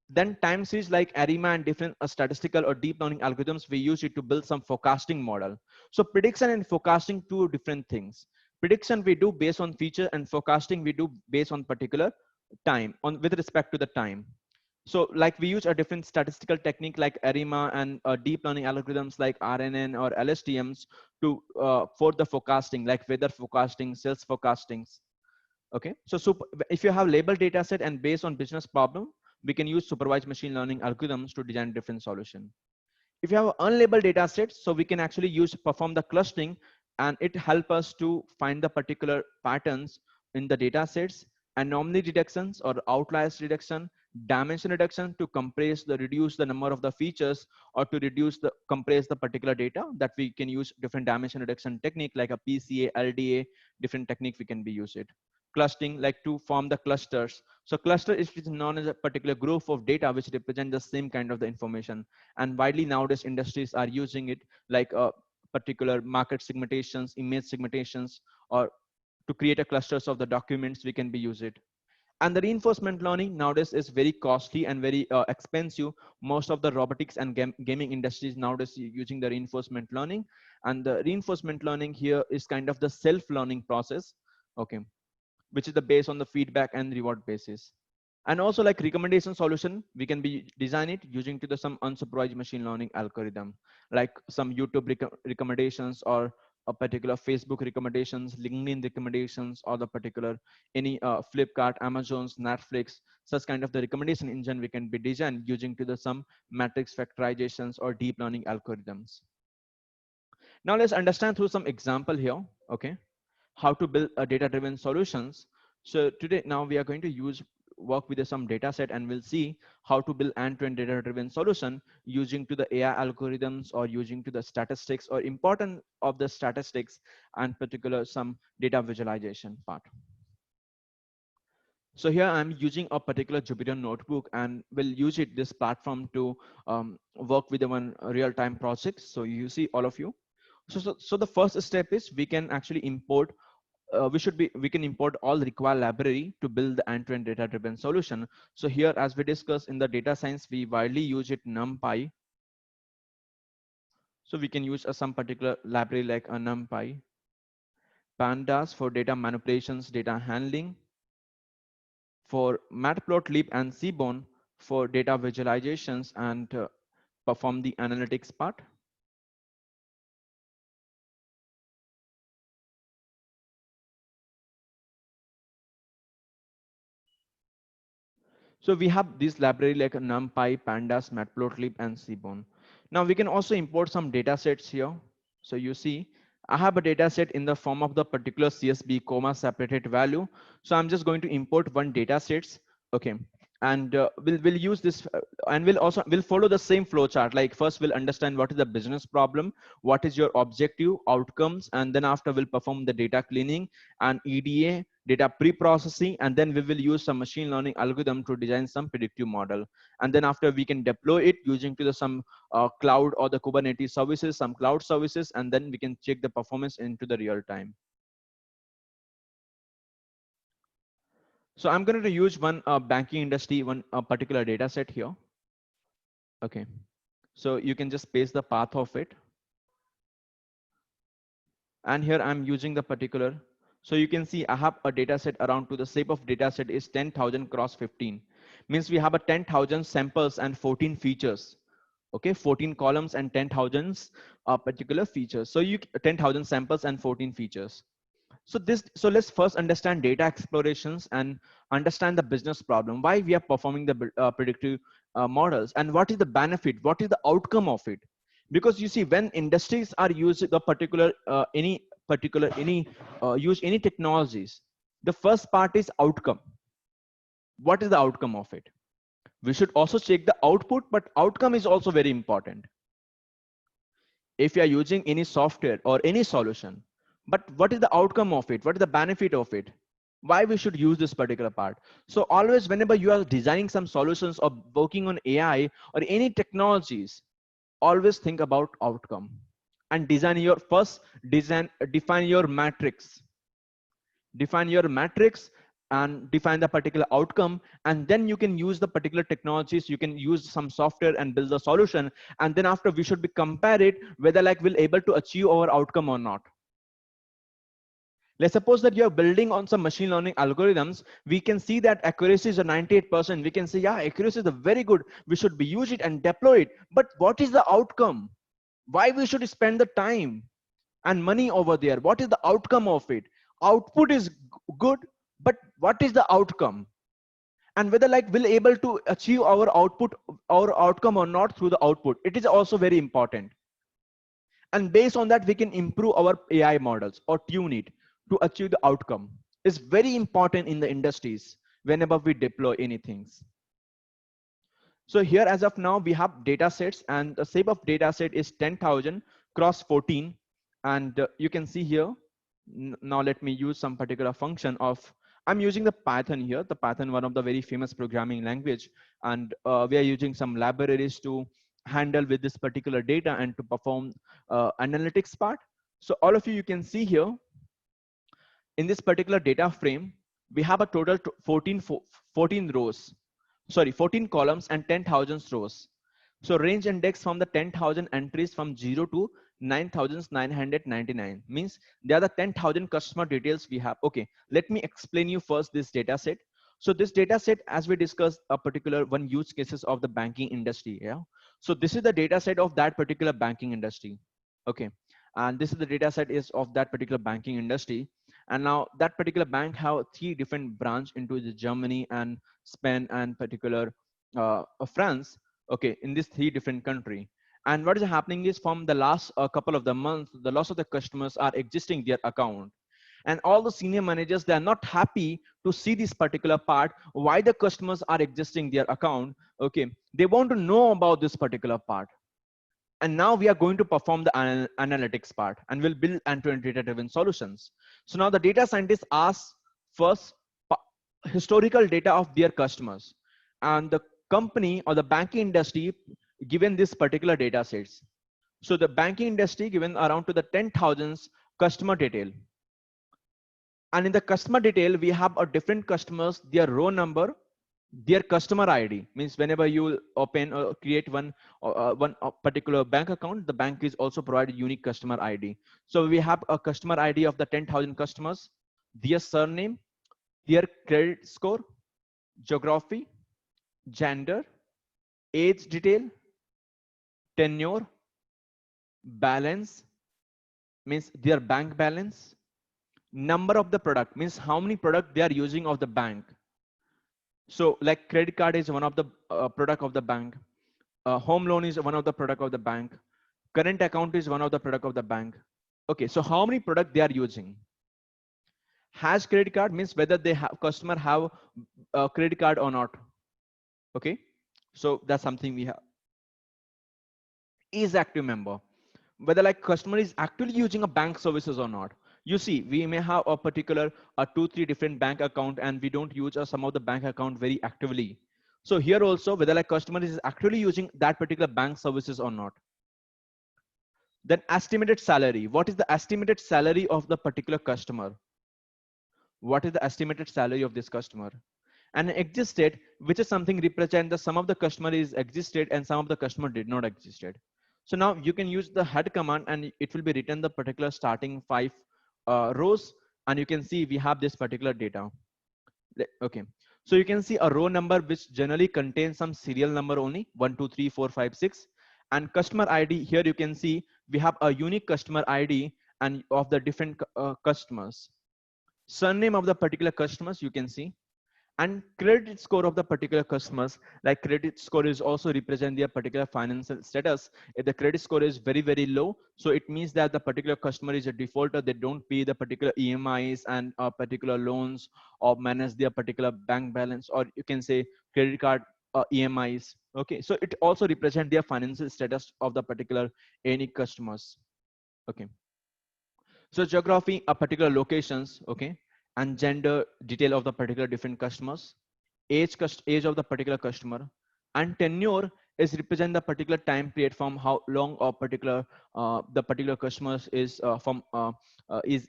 Then time series like ARIMA and different statistical or deep learning algorithms, we use it to build some forecasting model. So prediction and forecasting, two different things. Prediction we do based on feature, and forecasting we do based on particular time, on with respect to the time. So like we use a different statistical technique like ARIMA and deep learning algorithms like RNN or LSTMs to for the forecasting, like weather forecasting, sales forecastings. Okay, so if you have labeled data set and based on business problem, we can use supervised machine learning algorithms to design different solution. If you have unlabeled data sets, so we can actually use perform the clustering, and it help us to find the particular patterns in the data sets, anomaly detections or outliers reduction, dimension reduction to compress the reduce the number of the features, or to reduce the compress the particular data, that we can use different dimension reduction technique like a PCA, LDA, different technique we can be use it. Clustering, like to form the clusters. So cluster is known as a particular group of data which represent the same kind of the information, and widely nowadays industries are using it, like particular market segmentations, image segmentations, or to create a clusters of the documents we can be use it. And the reinforcement learning nowadays is very costly and very expensive. Most of the robotics and gaming industries nowadays using the reinforcement learning, and the reinforcement learning here is kind of the self-learning process. Okay, which is the based on the feedback and reward basis. And also like recommendation solution, we can be design it using to the some unsupervised machine learning algorithm, like some YouTube recommendations, or a particular Facebook recommendations, LinkedIn recommendations, or the particular any Flipkart, Amazon's, Netflix, such kind of the recommendation engine we can be designed using to the some matrix factorizations or deep learning algorithms. Now let's understand through some example here. Okay, how to build a data-driven solutions. So today, now we are going to work with some data set, and we'll see how to build end-to-end data-driven solution using to the AI algorithms, or using to the statistics, or important of the statistics, and particular some data visualization part. So here I'm using a particular Jupyter notebook, and we'll use this platform to work with one real-time projects. So you see all of you. So the first step is we can actually import we can import all required library to build the end-to-end data-driven solution. So here, as we discussed in the data science, we widely use it NumPy. So we can use some particular library like a NumPy, Pandas for data manipulations, data handling, for Matplotlib and Seaborn for data visualizations and perform the analytics part. So we have this library like NumPy, Pandas, Matplotlib, and Seaborn. Now we can also import some data sets here. So you see, I have a data set in the form of the particular CSV comma separated value. So I'm just going to import one data sets. Okay. And we'll use this and we'll follow the same flow chart. Like first we'll understand what is the business problem, what is your objective, outcomes, and then after we'll perform the data cleaning and EDA data pre-processing, and then we will use some machine learning algorithm to design some predictive model. And then after we can deploy it using to the some cloud or the Kubernetes services, some cloud services, and then we can check the performance into the real time. So I'm going to use one banking industry, one particular data set here. Okay. So you can just paste the path of it. And here I'm using the particular. So you can see I have a data set around to the shape of data set is 10,000 cross 15. Means we have a 10,000 samples and 14 features. Okay, 14 columns and 10,000 particular features. So you 10,000 samples and 14 features. So let's first understand data explorations and understand the business problem. Why we are performing the predictive models and what is the benefit? What is the outcome of it? Because you see, when industries are using the particular use any technologies, the first part is outcome. What is the outcome of it? We should also check the output, but outcome is also very important. If you are using any software or any solution, but what is the outcome of it? What is the benefit of it? Why we should use this particular part? So always whenever you are designing some solutions or working on AI or any technologies, always think about outcome and design your first define your matrix. Define your matrix and define the particular outcome, and then you can use the particular technologies, you can use some software and build the solution, and then after we should be compare it whether like we'll able to achieve our outcome or not. Let's suppose that you're building on some machine learning algorithms, we can see that accuracy is a 98%. We can say, yeah, accuracy is a very good, we should be use it and deploy it. But what is the outcome? Why we should spend the time and money over there? What is the outcome of it? Output is good, but what is the outcome? And whether like we'll able to achieve our output, our outcome or not through the output, it is also very important. And based on that, we can improve our AI models or tune it to achieve the outcome. Is very important in the industries whenever we deploy anything. So here as of now, we have data sets and the shape of data set is 10,000 cross 14. And you can see here, now let me use some particular function of, I'm using the Python here, the Python, one of the very famous programming language. And we are using some libraries to handle with this particular data and to perform analytics part. So all of you can see here, in this particular data frame, we have a total 14 rows. Sorry, 14 columns and 10,000 rows. So range index from the 10,000 entries from 0 to 9,999 means there are the 10,000 customer details we have. Okay, let me explain you first this data set. So this data set, as we discussed a particular one use cases of the banking industry. Yeah. So this is the data set of that particular banking industry. Okay. And this is the data set is of that particular banking industry. And now that particular bank have 3 different branch into the Germany and Spain and particular France. Okay, in these 3 different country. And what is happening is from the last couple of the months, the loss of the customers are exiting their account. And all the senior managers, they are not happy to see this particular part, why the customers are exiting their account. Okay, they want to know about this particular part. And now we are going to perform the analytics part and we'll build end-to-end data-driven solutions. So now the data scientists ask first historical data of their customers, and the company or the banking industry given this particular data sets. So the banking industry given around to the 10,000 customer detail. And in the customer detail, we have a different customers, their row number, their customer ID. Means whenever you open or create one particular bank account, the bank is also provided unique customer ID. So we have a customer ID of the 10,000 customers, their surname, their credit score, geography, gender, age detail, tenure, balance, means their bank balance, number of the product, means how many product they are using of the bank, So like credit card is one of the product of the bank. Home loan is one of the product of the bank. Current account is one of the product of the bank. Okay, so how many product they are using? Has credit card means whether they have customer have a credit card or not. Okay, so that's something we have. Is active member, whether like customer is actually using a bank services or not. You see, we may have a particular 2 3 different bank account and we don't use some of the bank account very actively. So here also whether like customer is actually using that particular bank services or not. Then estimated salary, what is the estimated salary of the particular customer? What is the estimated salary of this customer? And existed, which is something represent the some of the customer is existed and some of the customer did not existed. So now you can use the head command and it will be written the particular starting 5 rows, and you can see we have this particular data. Okay, so you can see a row number which generally contains some serial number only 1 2 3 4 5 6, and customer ID. Here you can see we have a unique customer ID and of the different customers. Surname of the particular customers you can see, and credit score of the particular customers. Like credit score is also represent their particular financial status. If the credit score is very low, so it means that the particular customer is a defaulter, they don't pay the particular EMIs and particular loans or manage their particular bank balance, or you can say credit card EMIs. Okay, so it also represent their financial status of the particular any customers. Okay, so geography, a particular locations. Okay, and gender detail of the particular different customers, age of the particular customer, and tenure is represent the particular time period from how long or particular the particular customers is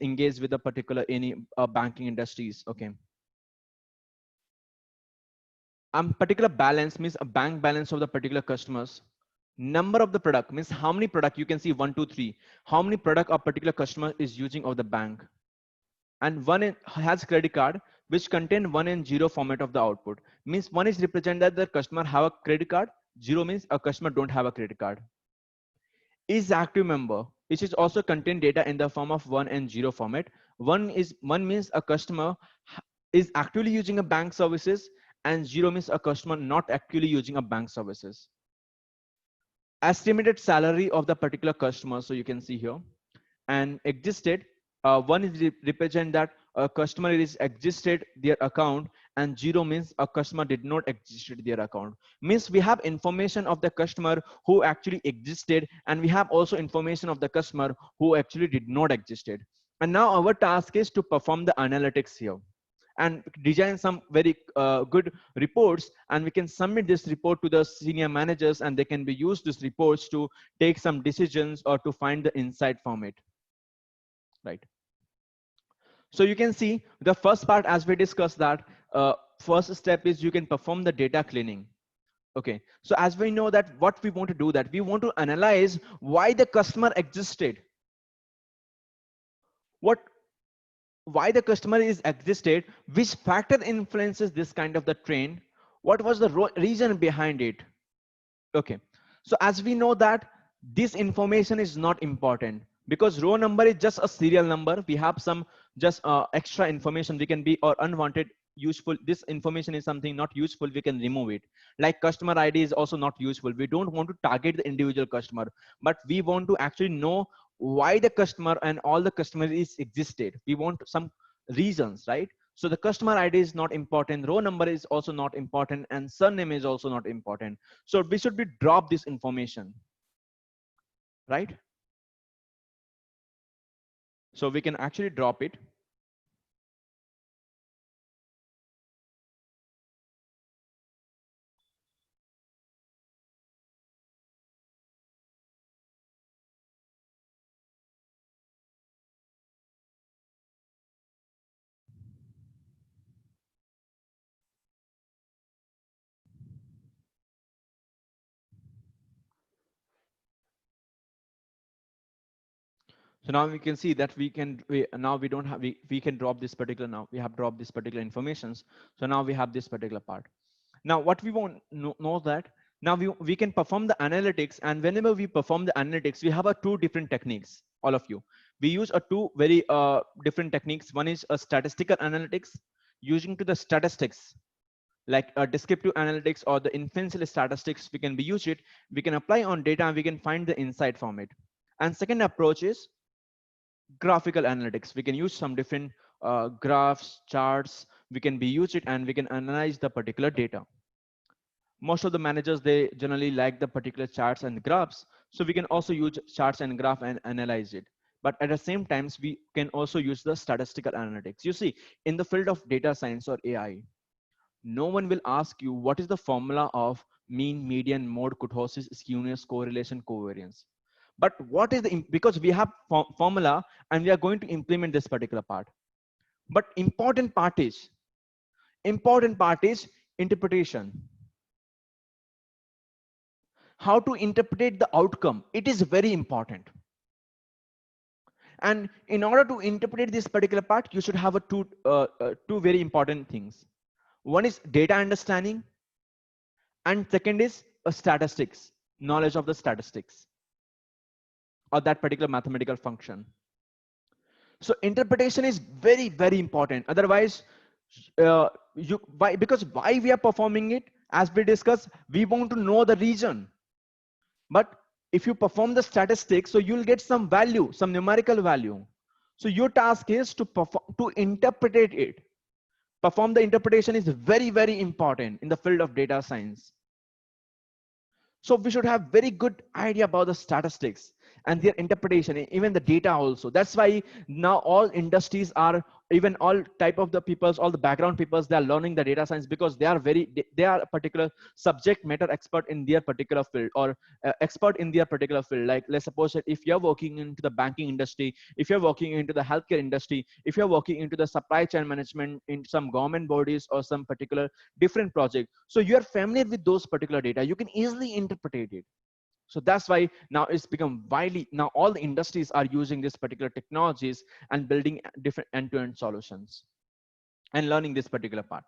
engaged with the particular any banking industries. Okay, and particular balance means a bank balance of the particular customers. Number of the product means how many product you can see 1 2 3, how many product a particular customer is using of the bank. And has credit card which contain 1 and 0 format of the output, means 1 is represent that the customer have a credit card, 0 means a customer don't have a credit card. Is active member, which is also contain data in the form of 1 and 0 format. 1 means a customer is actually using a bank services, and 0 means a customer not actually using a bank services. Estimated salary of the particular customer, so you can see here, and existed. One is represent that a customer is existed their account, and 0 means a customer did not existed their account. Means we have information of the customer who actually existed, and we have also information of the customer who actually did not existed. And now our task is to perform the analytics here and design some very good reports, and we can submit this report to the senior managers, and they can be used these reports to take some decisions or to find the insight from it, right? So you can see the first part, as we discussed, that first step is you can perform the data cleaning. Okay, so as we know that what we want to do, that we want to analyze why the customer existed, what why the customer is existed, which factor influences this kind of the trend, what was the reason behind it. Okay, so as we know that this information is not important, because row number is just a serial number. We have some just extra information we can be or unwanted useful. This information is something not useful, we can remove it. Like customer ID is also not useful, we don't want to target the individual customer, but we want to actually know why the customer and all the customers is existed. We want some reasons, right? So the customer ID is not important, row number is also not important, and surname is also not important. So we should be drop this information, right? So we can actually drop it. So now we can see that now we don't have, we can drop this particular, now we have dropped this particular informations. So now we have this particular part. Now what we want know that now we can perform the analytics, and whenever we perform the analytics, we have a two different techniques, all of you. We use a two very different techniques. One is a statistical analytics, using to the statistics. like descriptive analytics or the inferential statistics, we can be use it, we can apply on data and we can find the insight from it. And second approach is graphical analytics. We can use some different graphs, charts, we can be use it and we can analyze the particular data. Most of the managers, they generally like the particular charts and graphs, so we can also use charts and graph and analyze it. But at the same times, we can also use the statistical analytics. You see, in the field of data science or AI, no one will ask you what is the formula of mean, median, mode, kurtosis, skewness, correlation, covariance. But what is the, because we have formula and we are going to implement this particular part. But important part is interpretation. How to interpret the outcome. It is very important. And in order to interpret this particular part, you should have two very important things. One is data understanding, and second is statistics, knowledge of the statistics or that particular mathematical function. So interpretation is very, very important. Otherwise, because why we are performing it, as we discussed, we want to know the region. But if you perform the statistics, so you'll get some value, some numerical value. So your task is to interpret it. Perform the interpretation is very, very important in the field of data science. So we should have very good idea about the statistics and their interpretation, even the data also. That's why now all industries are, even all type of the peoples, all the background peoples, they are learning the data science because they are a particular subject matter expert in their particular field, or expert in their particular field. Like, let's suppose that if you're working into the banking industry, if you're working into the healthcare industry, if you're working into the supply chain management in some government bodies or some particular different project, so you're familiar with those particular data, you can easily interpret it. So that's why now it's become widely, now all the industries are using this particular technologies and building different end-to-end solutions and learning this particular part.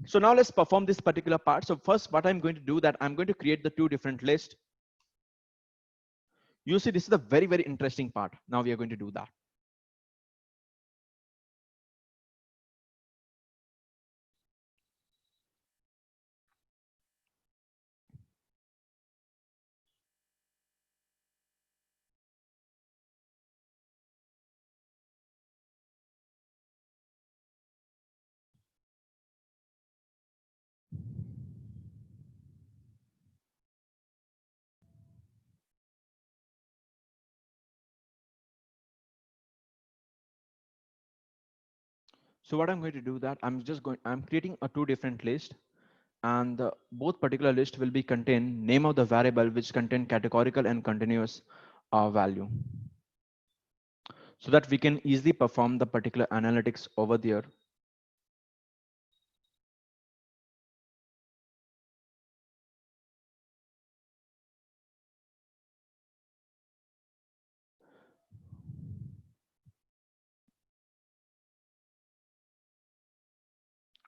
So now let's perform this particular part. So first, what I'm going to do, that I'm going to create the two different lists. You see, this is a very, very interesting part. Now we are going to do that. So what I'm going to do, that I'm creating a two different list, and both particular list will be contain name of the variable, which contain categorical and continuous value, so that we can easily perform the particular analytics over there.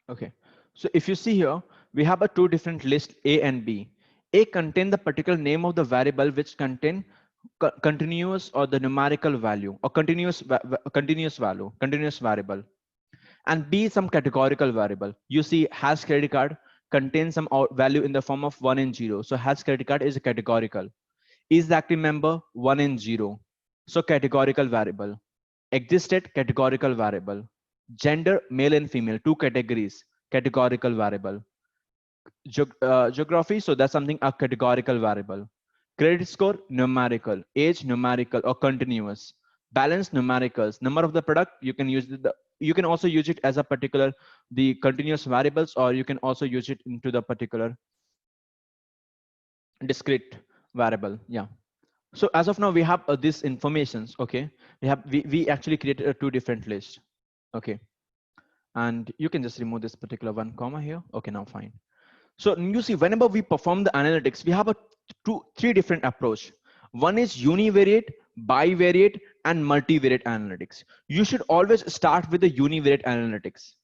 Okay, so if you see here, we have a two different list, A and B. A contain the particular name of the variable which contain continuous or the numerical value, or continuous value, continuous variable. And B some categorical variable. You see, has credit card contains some value in the form of 1 and 0. So has credit card is a categorical. Is the active member 1 and 0? So categorical variable. Existed, categorical variable. Gender, male and female, two categories, categorical variable. Geography, so that's something a categorical variable. Credit score, numerical. Age, numerical or continuous. Balance, numericals. Number of the product, you can use you can also use it as a particular the continuous variables, or you can also use it into the particular discrete variable. Yeah. So as of now, we have this informations. Okay, we actually created two different lists. Okay, and you can just remove this particular one comma here. Okay, now fine. So you see, whenever we perform the analytics, we have three different approach. One is univariate, bivariate, and multivariate analytics. You should always start with the univariate analytics.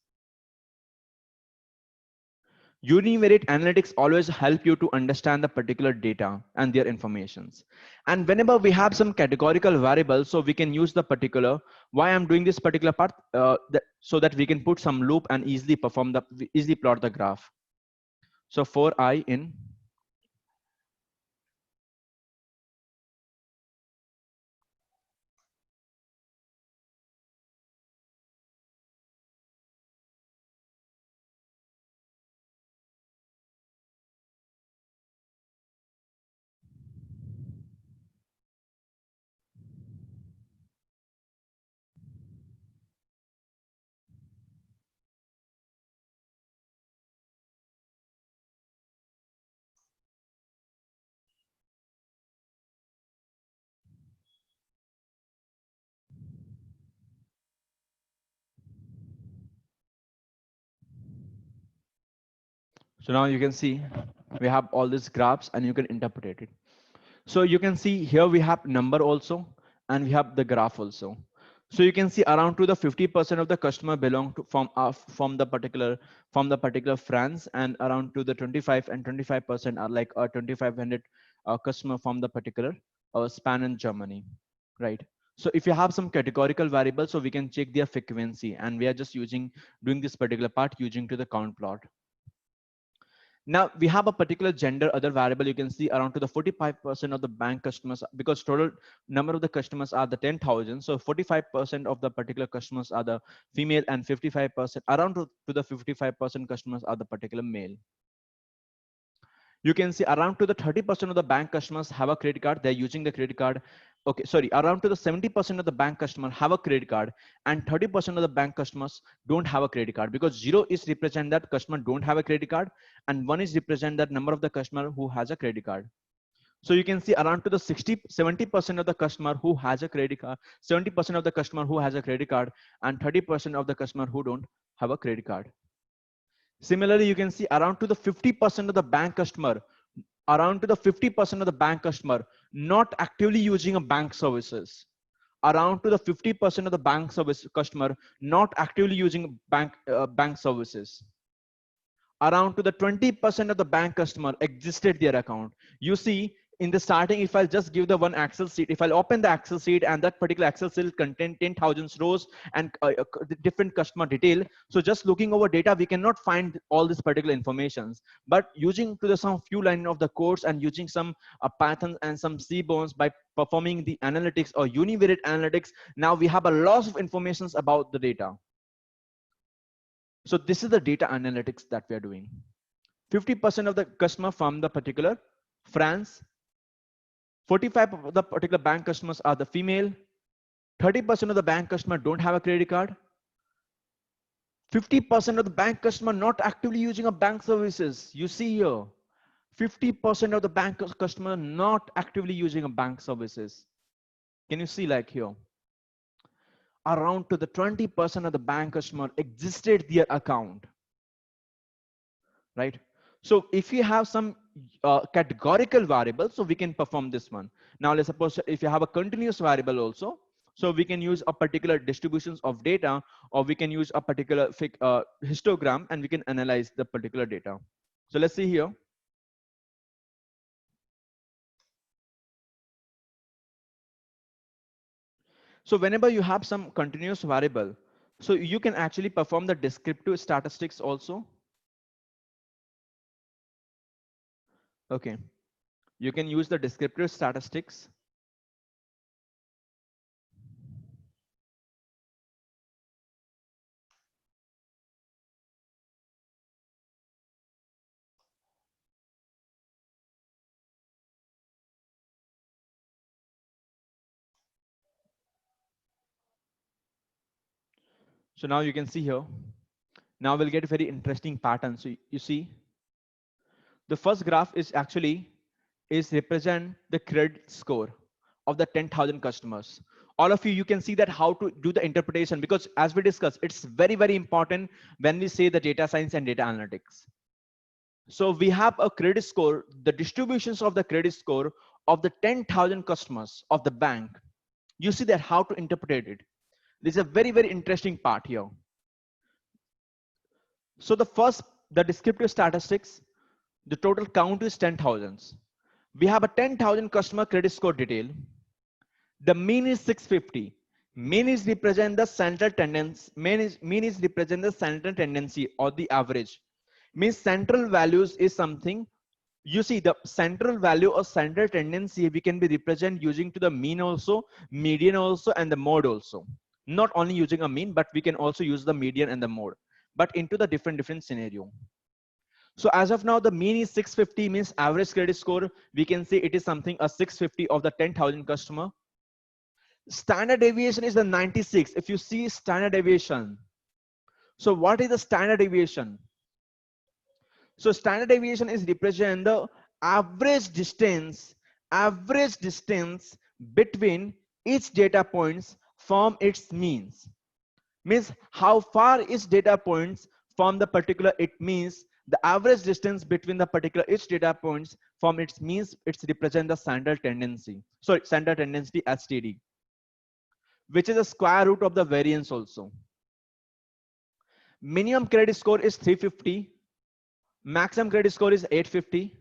Univariate analytics always help you to understand the particular data and their informations. And whenever we have some categorical variables, so we can use the particular, why I'm doing this particular part, so that we can put some loop and easily easily plot the graph. So for I in, so now you can see we have all these graphs and you can interpret it. So you can see here we have number also, and we have the graph also. So you can see around to the 50% of the customer belong to from the particular France, and around to the 25% are like 2500 customer from the particular Spain and Germany, right? So if you have some categorical variables, so we can check their frequency, and we are just doing this particular part using to the count plot. Now we have a particular gender other variable. You can see around to the 45% of the bank customers, because total number of the customers are the 10,000. So 45% of the particular customers are the female, and 55% around to the 55% customers are the particular male. You can see around to the 30% of the bank customers have a credit card. They're using the credit card. Okay, sorry, around to the 70% of the bank customers have a credit card, and 30% of the bank customers don't have a credit card, because 0 is represent that customer don't have a credit card, and 1 is represent that number of the customer who has a credit card. So you can see around to the 70% of the customer who has a credit card, 70% of the customer who has a credit card, and 30% of the customer who don't have a credit card. Similarly, you can see around to the 50% of the bank customer, around to the 50% of the bank customer not actively using a bank services. Around to the 50% of the bank service customer not actively using bank services. Around to the 20% of the bank customer existed their account. You see, in the starting, if I'll just give the one Excel sheet, if I'll open the Excel sheet and that particular Excel sheet contain 10,000 rows and different customer detail. So just looking over data, we cannot find all this particular informations. But using to the some few line of the codes and using some Python and some Seaborns, by performing the analytics or univariate analytics, now we have a lot of informations about the data. So this is the data analytics that we are doing. 50% of the customer from the particular France, 45% of the particular bank customers are the female, 30% of the bank customer don't have a credit card, 50% of the bank customer not actively using a bank services. You see here, 50% of the bank customer not actively using a bank services. Can you see like here? Around to the 20% of the bank customer existed their account, right? So if you have some categorical variable, so we can perform this one. Now let's suppose if you have a continuous variable also, so we can use a particular distributions of data, or we can use a particular histogram, and we can analyze the particular data. So let's see here. So whenever you have some continuous variable, so you can actually perform the descriptive statistics also. Okay, you can use the descriptive statistics. So now you can see here. Now we'll get a very interesting pattern. So you see, the first graph is actually represent the credit score of the 10,000 customers. All of you can see that how to do the interpretation, because as we discussed, it's very, very important when we say the data science and data analytics. So we have a credit score, the distributions of the credit score of the 10,000 customers of the bank. You see that how to interpret it. This is a very, very interesting part here. So the first the descriptive statistics, the total count is 10,000. We have a 10,000 customer credit score detail. The mean is 650. Mean is represent the central tendency. Mean is represent the central tendency or the average. Means central values is something. You see the central value or central tendency we can be represent using to the mean also, median also, and the mode also. Not only using a mean, but we can also use the median and the mode, but into the different scenario. So as of now, the mean is 650, means average credit score. We can say it is something a 650 of the 10,000 customer. Standard deviation is the 96. If you see standard deviation, so what is the standard deviation? So standard deviation is represent the average distance between each data points from its means. Means how far each data points from the particular, it means the average distance between the particular each data points from its means, it's represent the standard tendency. Sorry, standard tendency STD, which is a square root of the variance also. Minimum credit score is 350. Maximum credit score is 850.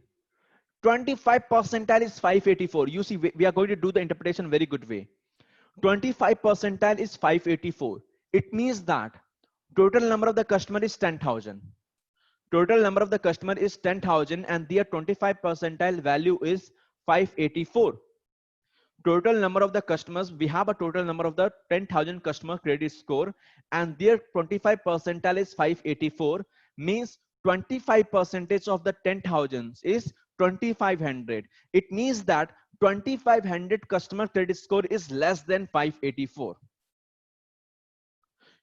25 percentile is 584. You see, we are going to do the interpretation very good way. 25 percentile is 584. It means that total number of the customer is 10,000. Total number of the customer is 10,000 and their 25 percentile value is 584. Total number of the customers, we have a total number of the 10,000 customer credit score and their 25 percentile is 584, means 25% of the 10,000 is 2,500. It means that 2,500 customer credit score is less than 584.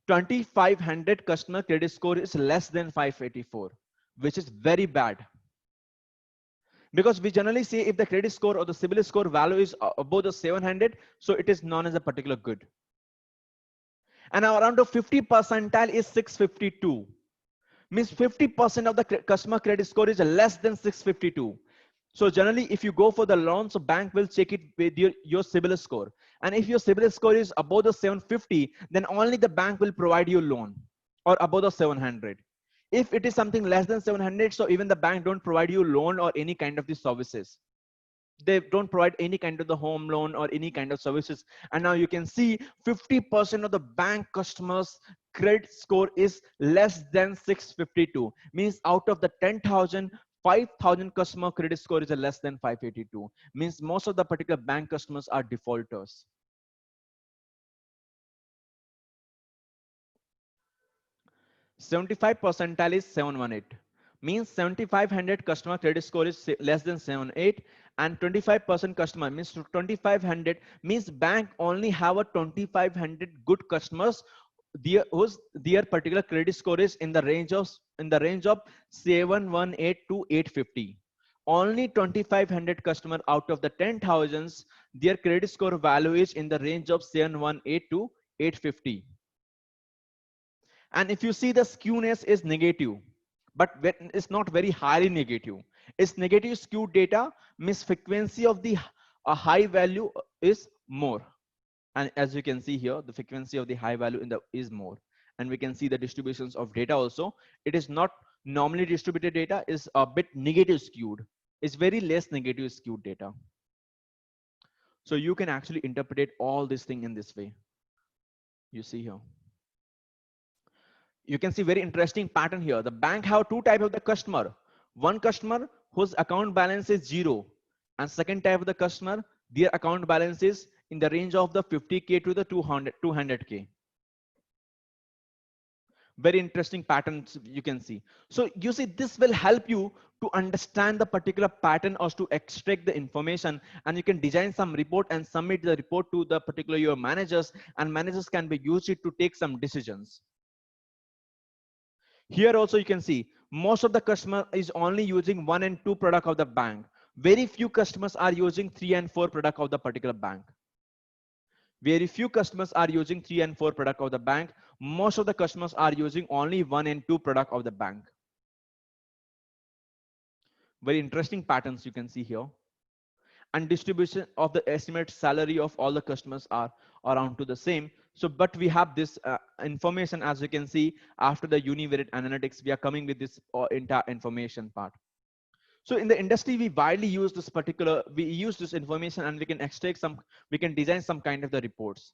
2,500 customer credit score is less than 584, which is very bad. Because we generally say if the credit score or the CIBIL score value is above the 700, so it is known as a particular good. And around the 50 percentile is 652. Means 50% of the customer credit score is less than 652. So generally, if you go for the loan, so bank will check it with your CIBIL score. And if your CIBIL score is above the 750, then only the bank will provide you loan, or above the 700. If it is something less than 700, so even the bank don't provide you loan or any kind of these services. They don't provide any kind of the home loan or any kind of services. And now you can see 50% of the bank customers credit score is less than 652. Means out of the 10,000, 5,000 customer credit score is a less than 582. Means most of the particular bank customers are defaulters. .75 percentile is 718. Means 7,500 customer credit score is less than 78, and 25% customer means 2,500, means bank only have a 2,500 good customers their particular credit score is in the range of 718 to 850. Only 2,500 customer out of the 10,000s, their credit score value is in the range of 718 to 850. And if you see the skewness is negative, but it's not very highly negative. It's negative skewed data, means frequency of the high value is more. And as you can see here, the frequency of the high value is more. And we can see the distributions of data also. It is not normally distributed data, is a bit negative skewed. It's very less negative skewed data. So you can actually interpret all this thing in this way. You see here. You can see very interesting pattern here. The bank have two types of the customer. One customer whose account balance is 0, and second type of the customer, their account balance is in the range of the 50K to the 200K. Very interesting patterns you can see. So you see, this will help you to understand the particular pattern or to extract the information, and you can design some report and submit the report to the particular your managers, and managers can be used it to take some decisions. Here also you can see most of the customer is only using 1 and 2 product of the bank. Very few customers are using 3 and 4 product of the particular bank. Very few customers are using 3 and 4 product of the bank. Most of the customers are using only 1 and 2 product of the bank. Very interesting patterns you can see here. And distribution of the estimated salary of all the customers are around to the same. So, but we have this information, as you can see, after the univariate analytics, we are coming with this entire information part. So in the industry, we widely use this particular, we use this information and we can extract some, we can design some kind of the reports.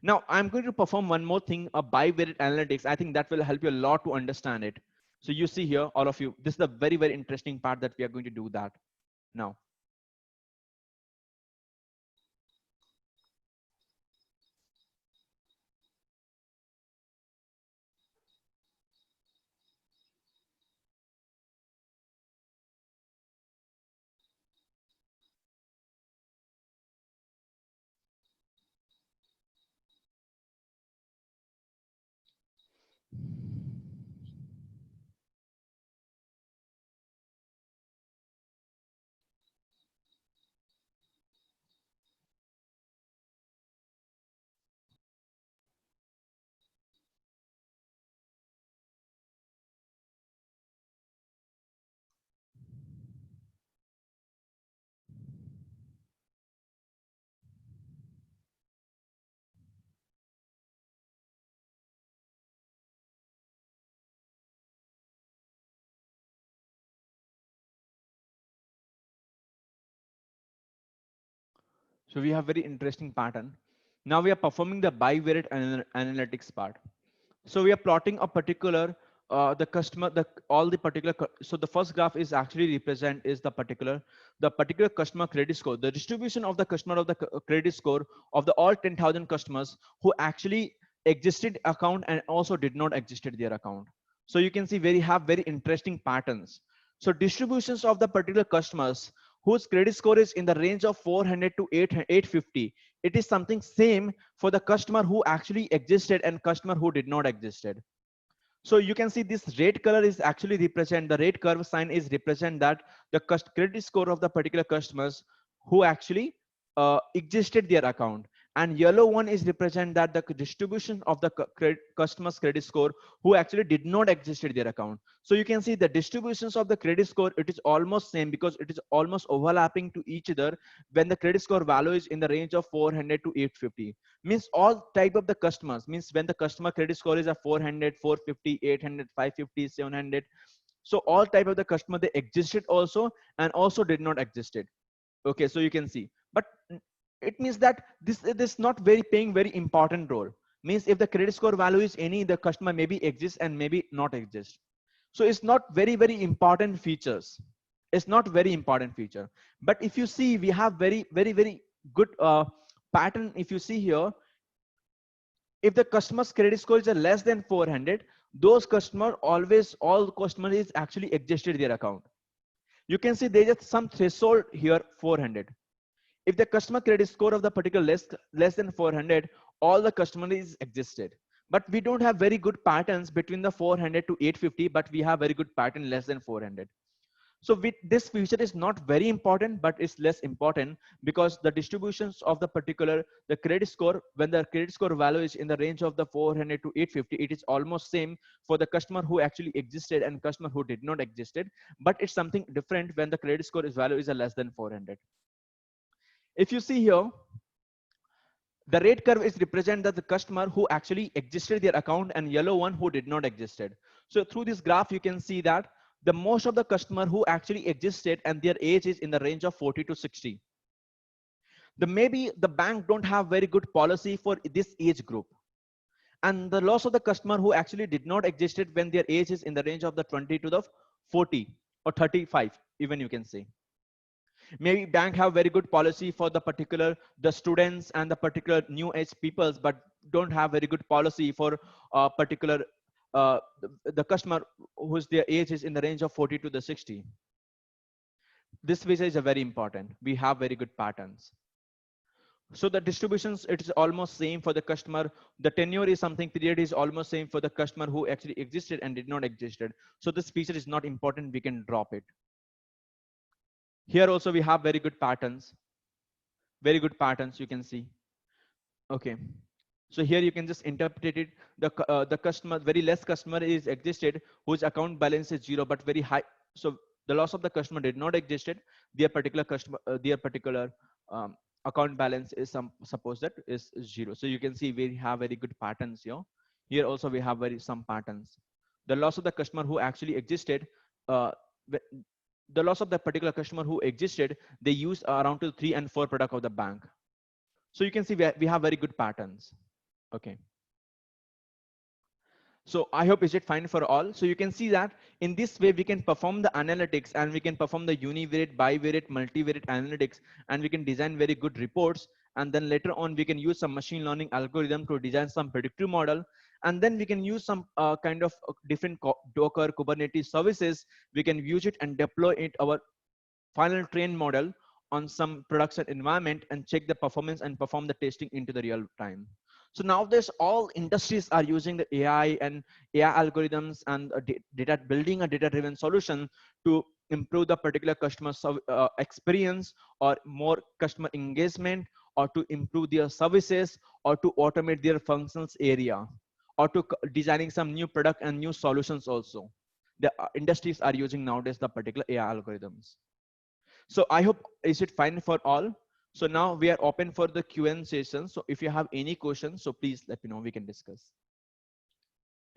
Now I'm going to perform one more thing, a bivariate analytics. I think that will help you a lot to understand it. So you see here, all of you, this is the very, very interesting part that we are going to do that now. So we have very interesting pattern. Now we are performing the bivariate analytics part. So we are plotting a particular, the customer, all the particular, so the first graph is actually represent is the particular customer credit score, the distribution of the customer of the credit score of the all 10,000 customers who actually existed account and also did not existed their account. So you can see have very interesting patterns. So distributions of the particular customers whose credit score is in the range of 400 to 850. It is something same for the customer who actually existed and customer who did not existed. So you can see this red color is actually represent, the red curve sign is represent that the credit score of the particular customers who actually existed their account, and yellow one is represent that the distribution of the customer's credit score who actually did not existed their account. So you can see the distributions of the credit score, it is almost same because it is almost overlapping to each other when the credit score value is in the range of 400 to 850. Means all type of the customers, means when the customer credit score is a 400, 450, 800, 550, 700. So all type of the customer, they existed also and also did not existed. Okay, so you can see, but it means that this not very paying very important role. Means if the credit score value is any, the customer maybe exists and maybe not exist. So it's not very important features. It's not very important feature. But if you see, we have very good pattern. If you see here, if the customer's credit score is less than 400, those customer always, all customer is actually existed their account. You can see there's some threshold here, 400. If the customer credit score of the particular less than 400, all the customer is existed. But we don't have very good patterns between the 400 to 850, but we have very good pattern less than 400. So with this feature is not very important, but it's less important because the distributions of the particular, the credit score, when the credit score value is in the range of the 400 to 850, it is almost same for the customer who actually existed and customer who did not existed. But it's something different when the credit score is value is a less than 400. If you see here, the red curve is represent that the customer who actually existed their account and yellow one who did not existed. So through this graph, you can see that the most of the customer who actually existed and their age is in the range of 40 to 60. The maybe the bank don't have very good policy for this age group. And the loss of the customer who actually did not existed when their age is in the range of the 20 to the 40 or 35, even you can say. Maybe bank have very good policy for the particular the students and the particular new age peoples, but don't have very good policy for particular the customer whose their age is in the range of 40 to the 60. This visa is a very important. We have very good patterns. So the distributions, it is almost same for the customer. The tenure is something, period is almost same for the customer who actually existed and did not existed. So this feature is not important. We can drop it. Here also we have very good patterns. Very good patterns you can see. Okay. So here you can just interpret it. The customer, very less customer is existed whose account balance is 0, but very high. So the loss of the customer did not existed. Their particular customer, their particular account balance is suppose that is 0. So you can see we have very good patterns here. Here also we have some patterns. The loss of the customer who actually existed, uh, the loss of the particular customer who existed, they used around to 3 and 4 product of the bank. So you can see we have very good patterns. Okay. So I hope is it fine for all. So you can see that in this way we can perform the analytics, and we can perform the univariate, bivariate, multivariate analytics, and we can design very good reports. And then later on we can use some machine learning algorithm to design some predictive model. And then we can use some kind of different Docker Kubernetes services. We can use it and deploy it our final train model on some production environment and check the performance and perform the testing into the real time. So nowadays all industries are using the AI and AI algorithms and data, building a data driven solution to improve the particular customer experience, or more customer engagement, or to improve their services, or to automate their functions area, or to designing some new product and new solutions also. The industries are using nowadays the particular AI algorithms. So I hope is it fine for all. So now we are open for the Q&A session. So if you have any questions, so please let me know, we can discuss.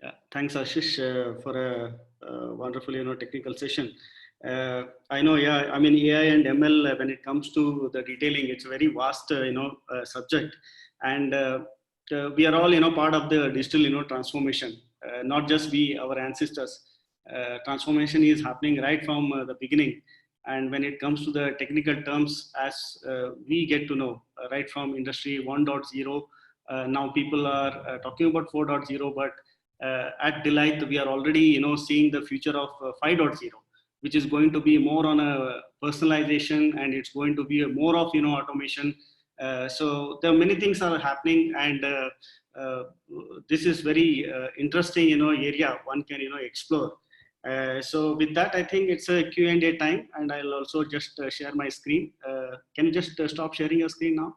Yeah, thanks Ashish for a wonderful technical session. I know, yeah, I mean AI and ML, when it comes to the detailing, it's a very vast subject, and we are all part of the digital transformation. Not just we, our ancestors. Transformation is happening right from the beginning, and when it comes to the technical terms, as we get to know, right from industry 1.0, now people are talking about 4.0, but at Delight, we are already, seeing the future of 5.0, which is going to be more on a personalization, and it's going to be a more of, automation. So there are many things are happening, and this is very interesting, area one can, explore. So with that, I think it's a Q&A time, and I'll also just share my screen. Can you just stop sharing your screen now?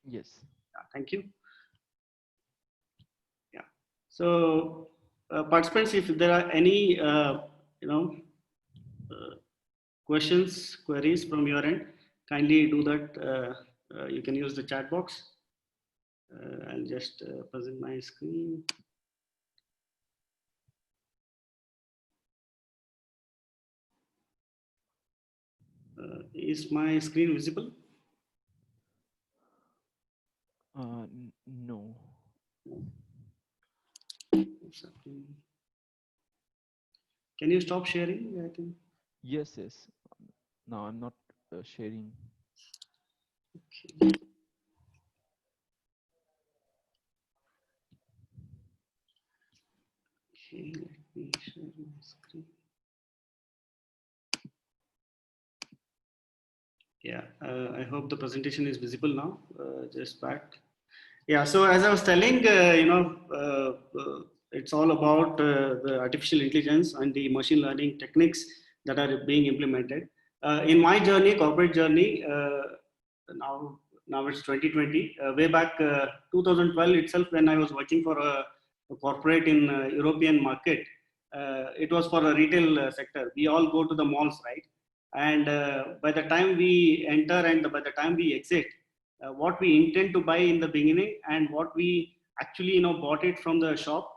Yes. Thank you. So, participants, if there are any, questions, queries from your end, kindly do that. You can use the chat box. I'll just present my screen. Is my screen visible? No. Can you stop sharing? I think. Yes. No, I'm not sharing. Okay. Okay, let me share my screen. Yeah, I hope the presentation is visible now. Just back. Yeah, so as I was telling, it's all about the artificial intelligence and the machine learning techniques that are being implemented. In my journey, corporate journey, now it's 2020. Way back 2012 itself, when I was working for a corporate in European market, it was for a retail sector. We all go to the malls, right? And by the time we enter and by the time we exit, what we intend to buy in the beginning and what we actually bought it from the shop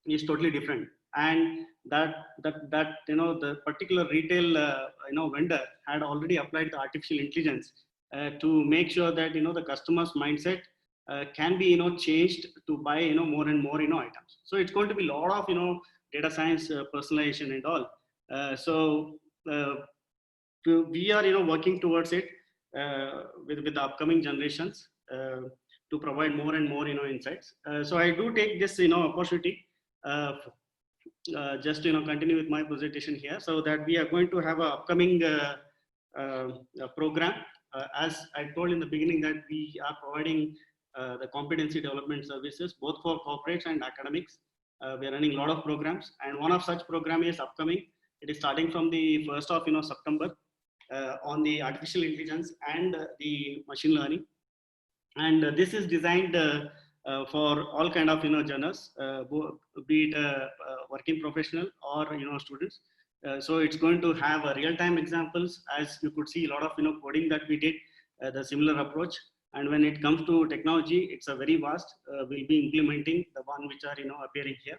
is totally different. And that the particular retail vendor had already applied the artificial intelligence to make sure that the customer's mindset can be changed to buy more and more items. So it's going to be a lot of data science, personalization and all. So we are working towards it with the upcoming generations to provide more and more insights. So I do take this opportunity just continue with my presentation here, so that we are going to have an upcoming program. As I told in the beginning, that we are providing the competency development services both for corporates and academics. We are running a lot of programs, and one of such program is upcoming. It is starting from the 1st of September on the artificial intelligence and the machine learning. And this is designed for all kind of journals, be it working professional or students. So it's going to have real-time examples. As you could see, a lot of coding that we did the similar approach. And when it comes to technology, it's a very vast. We'll be implementing the one which are appearing here.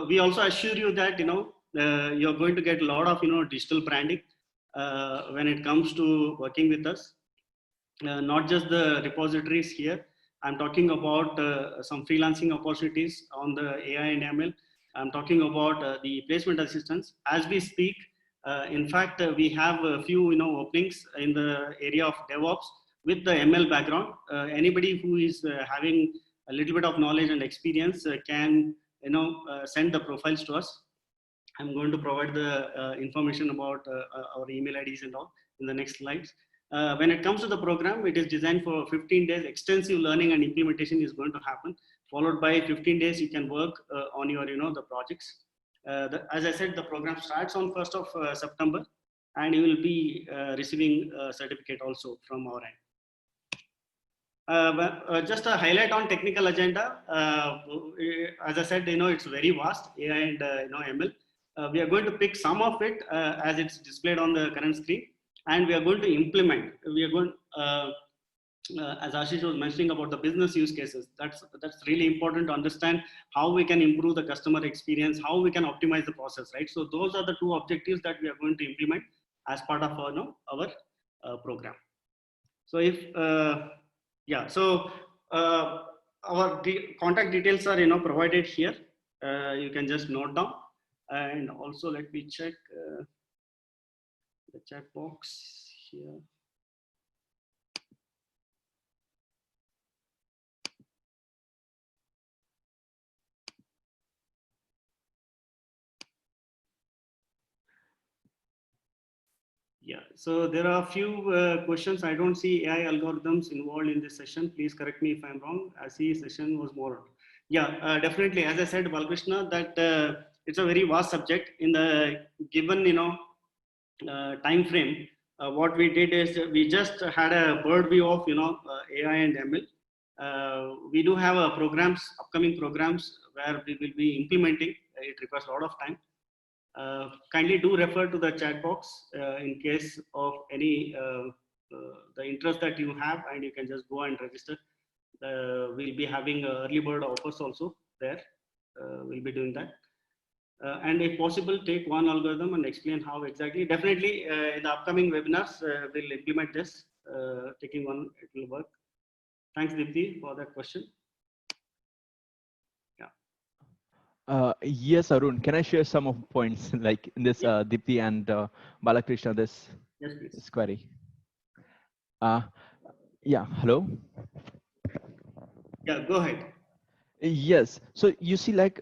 We also assure you that you're going to get a lot of digital branding when it comes to working with us. Not just the repositories here. I'm talking about some freelancing opportunities on the AI and ML. I'm talking about the placement assistance. As we speak, in fact, we have a few openings in the area of DevOps with the ML background. Anybody who is having a little bit of knowledge and experience can send the profiles to us. I'm going to provide the information about our email IDs and all in the next slides. When it comes to the program, it is designed for 15 days. Extensive learning and implementation is going to happen, followed by 15 days you can work on your the projects. As I said, the program starts on 1st of September, and you will be receiving a certificate also from our end. Just a highlight on technical agenda. As I said, it's very vast, AI and ML. We are going to pick some of it as it's displayed on the current screen, and we are going to implement. We are going, as Ashish was mentioning about the business use cases. That's really important to understand how we can improve the customer experience, how we can optimize the process, right? So those are the two objectives that we are going to implement as part of our program. So if yeah, so our contact details are provided here. You can just note down, and also let me check the chat box here. Yeah, so there are a few questions. I don't see AI algorithms involved in this session. Please correct me if I'm wrong. I see session was more. Yeah, definitely. As I said, Balkrishna, that it's a very vast subject. In the given time frame, what we did is we just had a bird view of AI and ML. We do have upcoming programs where we will be implementing. It requires a lot of time. Kindly do refer to the chat box in case of any the interest that you have, and you can just go and register. We'll be having early bird offers also there. We'll be doing that. And if possible, take one algorithm and explain how exactly. Definitely in the upcoming webinars, we'll implement this. Taking one, it will work. Thanks, Dipti, for that question. Yes, Arun, can I share some of points like in this Dipti and Balakrishna, this query? Yeah, hello? Yeah, go ahead. Yes, so you see like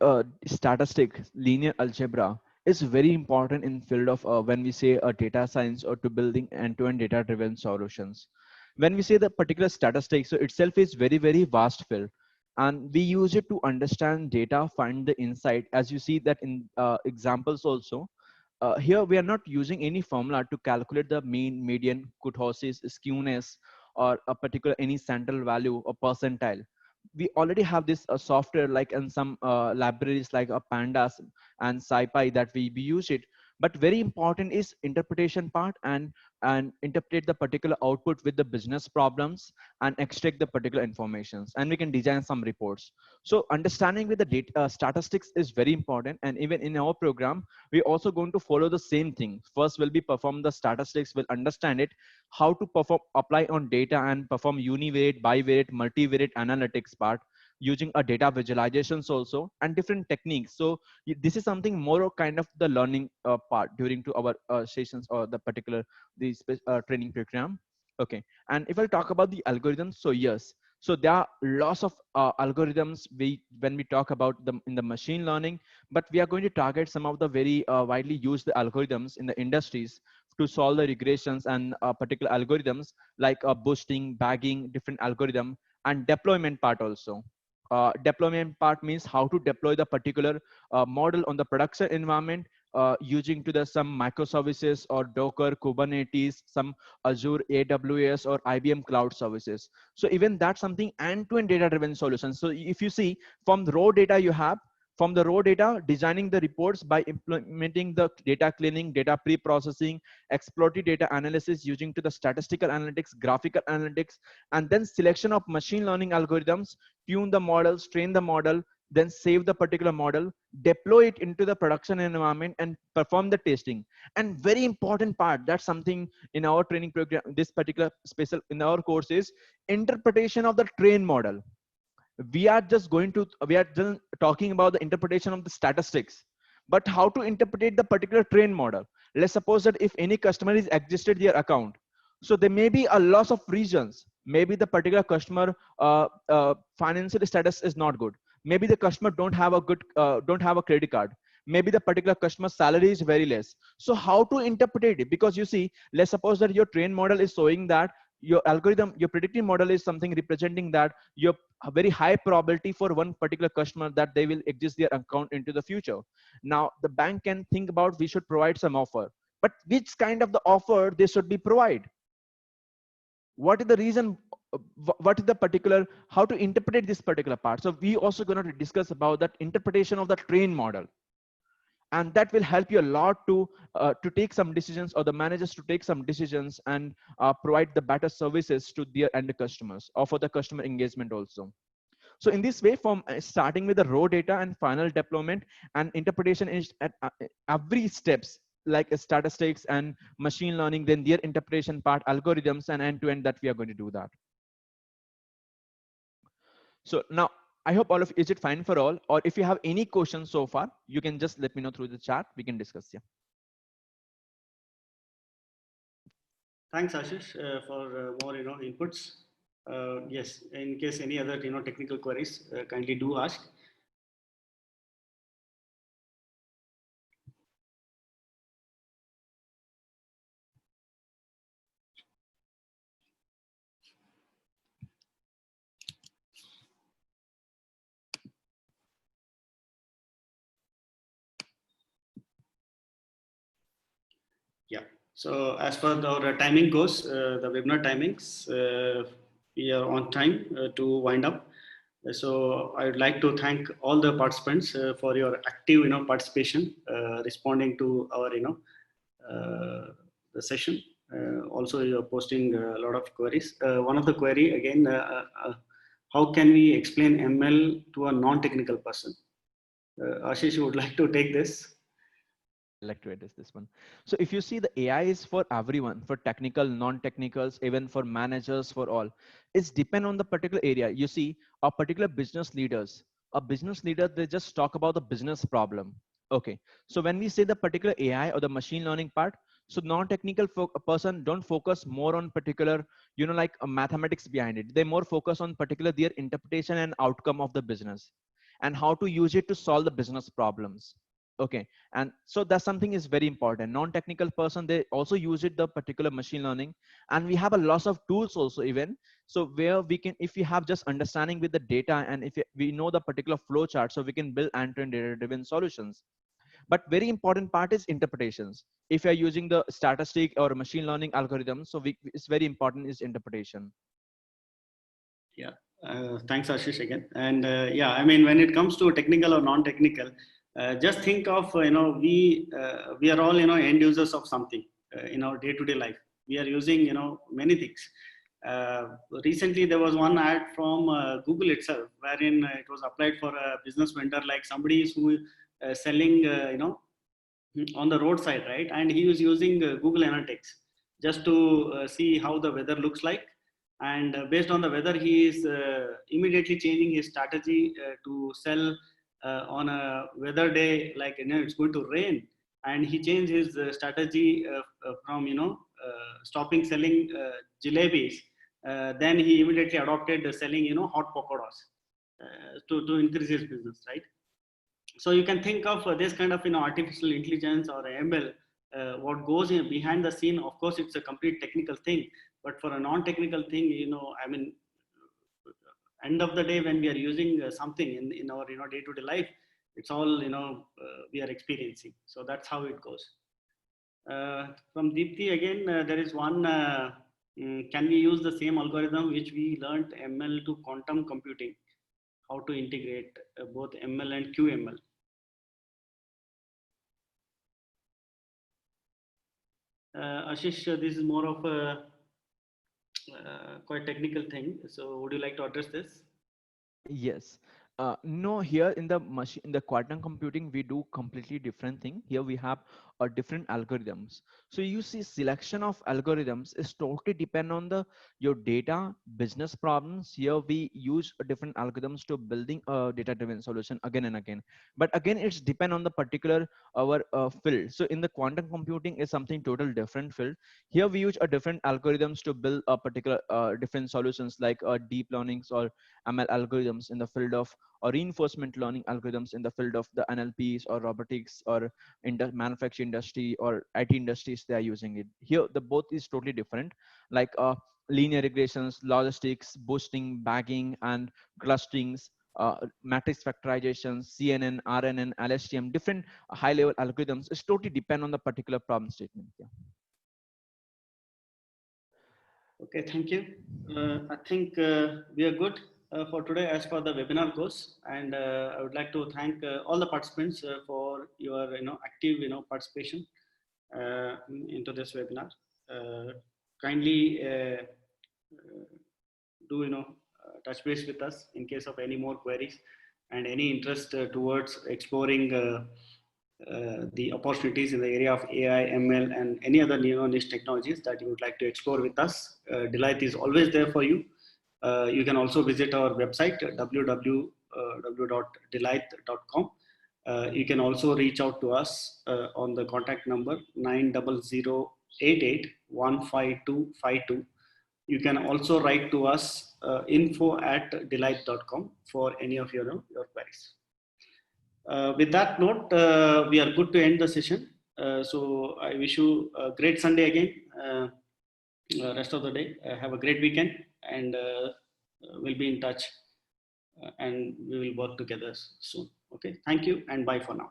statistics, linear algebra is very important in field of when we say data science or to building end-to-end data-driven solutions. When we say the particular statistics, so itself is very, very vast field. And we use it to understand data, find the insight. As you see that in examples also, here we are not using any formula to calculate the mean, median, kurtosis, skewness, or a particular any central value or percentile. We already have this software like in some libraries like pandas and scipy that we use it. But very important is interpretation part and interpret the particular output with the business problems and extract the particular informations, and we can design some reports. So understanding with the data statistics is very important, and even in our program we also going to follow the same thing. First will be perform the statistics, will understand it, how to perform apply on data and perform univariate, bivariate, multivariate analytics part using a data visualizations also and different techniques. So this is something more of kind of the learning part during to our sessions or the particular training program. Okay, and if I talk about the algorithms, so yes, so there are lots of algorithms when we talk about them in the machine learning, but we are going to target some of the very widely used algorithms in the industries to solve the regressions and particular algorithms like boosting, bagging, different algorithm, and deployment part also. Deployment part means how to deploy the particular model on the production environment using to the some microservices or Docker, Kubernetes, some Azure, AWS, or IBM cloud services. So even that's something end-to-end data-driven solutions. So if you see from the raw data you have, From the raw data, designing the reports by implementing the data cleaning, data pre-processing, exploratory data analysis using to the statistical analytics, graphical analytics, and then selection of machine learning algorithms, tune the models, train the model, then save the particular model, deploy it into the production environment and perform the testing. And very important part, that's something in our training program, this particular special in our course is interpretation of the train model. We are just talking about the interpretation of the statistics, but how to interpret the particular train model. Let's suppose that if any customer is existed their account, so there may be a loss of reasons. Maybe the particular customer financial status is not good. Maybe the customer don't have a credit card. Maybe the particular customer salary is very less. So how to interpret it? Because you see, let's suppose that your train model is showing that your algorithm, your predictive model is something representing that your a very high probability for one particular customer that they will exist their account into the future. Now the bank can think about we should provide some offer, but which kind of the offer they should be provide? What is the reason? What is the particular, how to interpret this particular part? So we also going to discuss about that interpretation of the train model, and that will help you a lot to take some decisions, or the managers to take some decisions and provide the better services to their end customers or for the customer engagement also. So in this way, from starting with the raw data and final deployment and interpretation is at every steps, like statistics and machine learning, then their interpretation part, algorithms, and end to end, that we are going to do that. So now I hope all of, is it fine for all? Or if you have any questions so far, you can just let me know through the chat. We can discuss. Yeah. Thanks, Ashish, for more inputs. Yes, in case any other technical queries, kindly do ask. Yeah. So as per our timing goes, the webinar timings, we are on time to wind up. So I would like to thank all the participants for your active, participation, responding to our, the session. Also, you're posting a lot of queries. One of the query again, how can we explain ML to a non-technical person? Ashish, you would like to take this? Like to address this one. So if you see, the AI is for everyone, for technical, non-technicals, even for managers, for all. It's depend on the particular area. You see, a particular business leaders, a business leader, they just talk about the business problem. Okay. So when we say the particular AI or the machine learning part, so non-technical person don't focus more on particular, like a mathematics behind it. They more focus on particular their interpretation and outcome of the business and how to use it to solve the business problems. Okay. And so that's something is very important. Non-technical person, they also use it, the particular machine learning, and we have a lot of tools also even. So where we can, if we have just understanding with the data, and if we know the particular flow chart, so we can build end-to-end data-driven solutions. But very important part is interpretations. If you're using the statistic or machine learning algorithm, so it's very important is interpretation. Yeah. Thanks, Ashish, again. And yeah, I mean, when it comes to technical or non-technical, just think of, we are all, end users of something in our day-to-day life. We are using, many things. Recently, there was one ad from Google itself, wherein it was applied for a business vendor, like somebody who is selling, on the roadside, right? And he was using Google Analytics just to see how the weather looks like. And based on the weather, he is immediately changing his strategy to sell on a weather day, like it's going to rain, and he changed his strategy from stopping selling jalebis. Then he immediately adopted selling hot pakoras to increase his business, right? So you can think of this kind of artificial intelligence or ML. What goes in behind the scene, of course, it's a complete technical thing, but for a non-technical thing, I mean, end of the day, when we are using something in our day-to-day life, it's all we are experiencing. So that's how it goes. From Deepthi again, there is one. Can we use the same algorithm which we learned ML to quantum computing? how to integrate both ML and QML. Ashish, this is more of a quite technical thing. So would you like to address this? Yes. No, here in the machine, in the quantum computing, we do completely different thing. Here we have different algorithms. So you see, selection of algorithms is totally depend on the your data business problems. Here we use different algorithms to building a data-driven solution again and again. But again, it's depend on the particular our field. So in the quantum computing is something total different field. Here we use a different algorithms to build a particular different solutions like deep learnings or ML algorithms in the field of or reinforcement learning algorithms in the field of the NLPs or robotics or in the manufacturing industry or IT industries they are using it. Here the both is totally different, like linear regressions, logistics, boosting, bagging, and clusterings. Matrix factorization, CNN, RNN, LSTM, different high-level algorithms is totally depend on the particular problem statement. Yeah. Okay, thank you. I think we are good for today as far the webinar goes, and I would like to thank all the participants for your active participation into this webinar. Kindly do touch base with us in case of any more queries and any interest towards exploring the opportunities in the area of AI, ML, and any other niche technologies that you would like to explore with us. Delight is always there for you. You can also visit our website www.delight.com. You can also reach out to us on the contact number 90088155252. You can also write to us info@delight.com for any of your queries. With that note, we are good to end the session. So I wish you a great Sunday again, rest of the day. Have a great weekend, and we'll be in touch and we will work together soon. Okay, thank you and bye for now.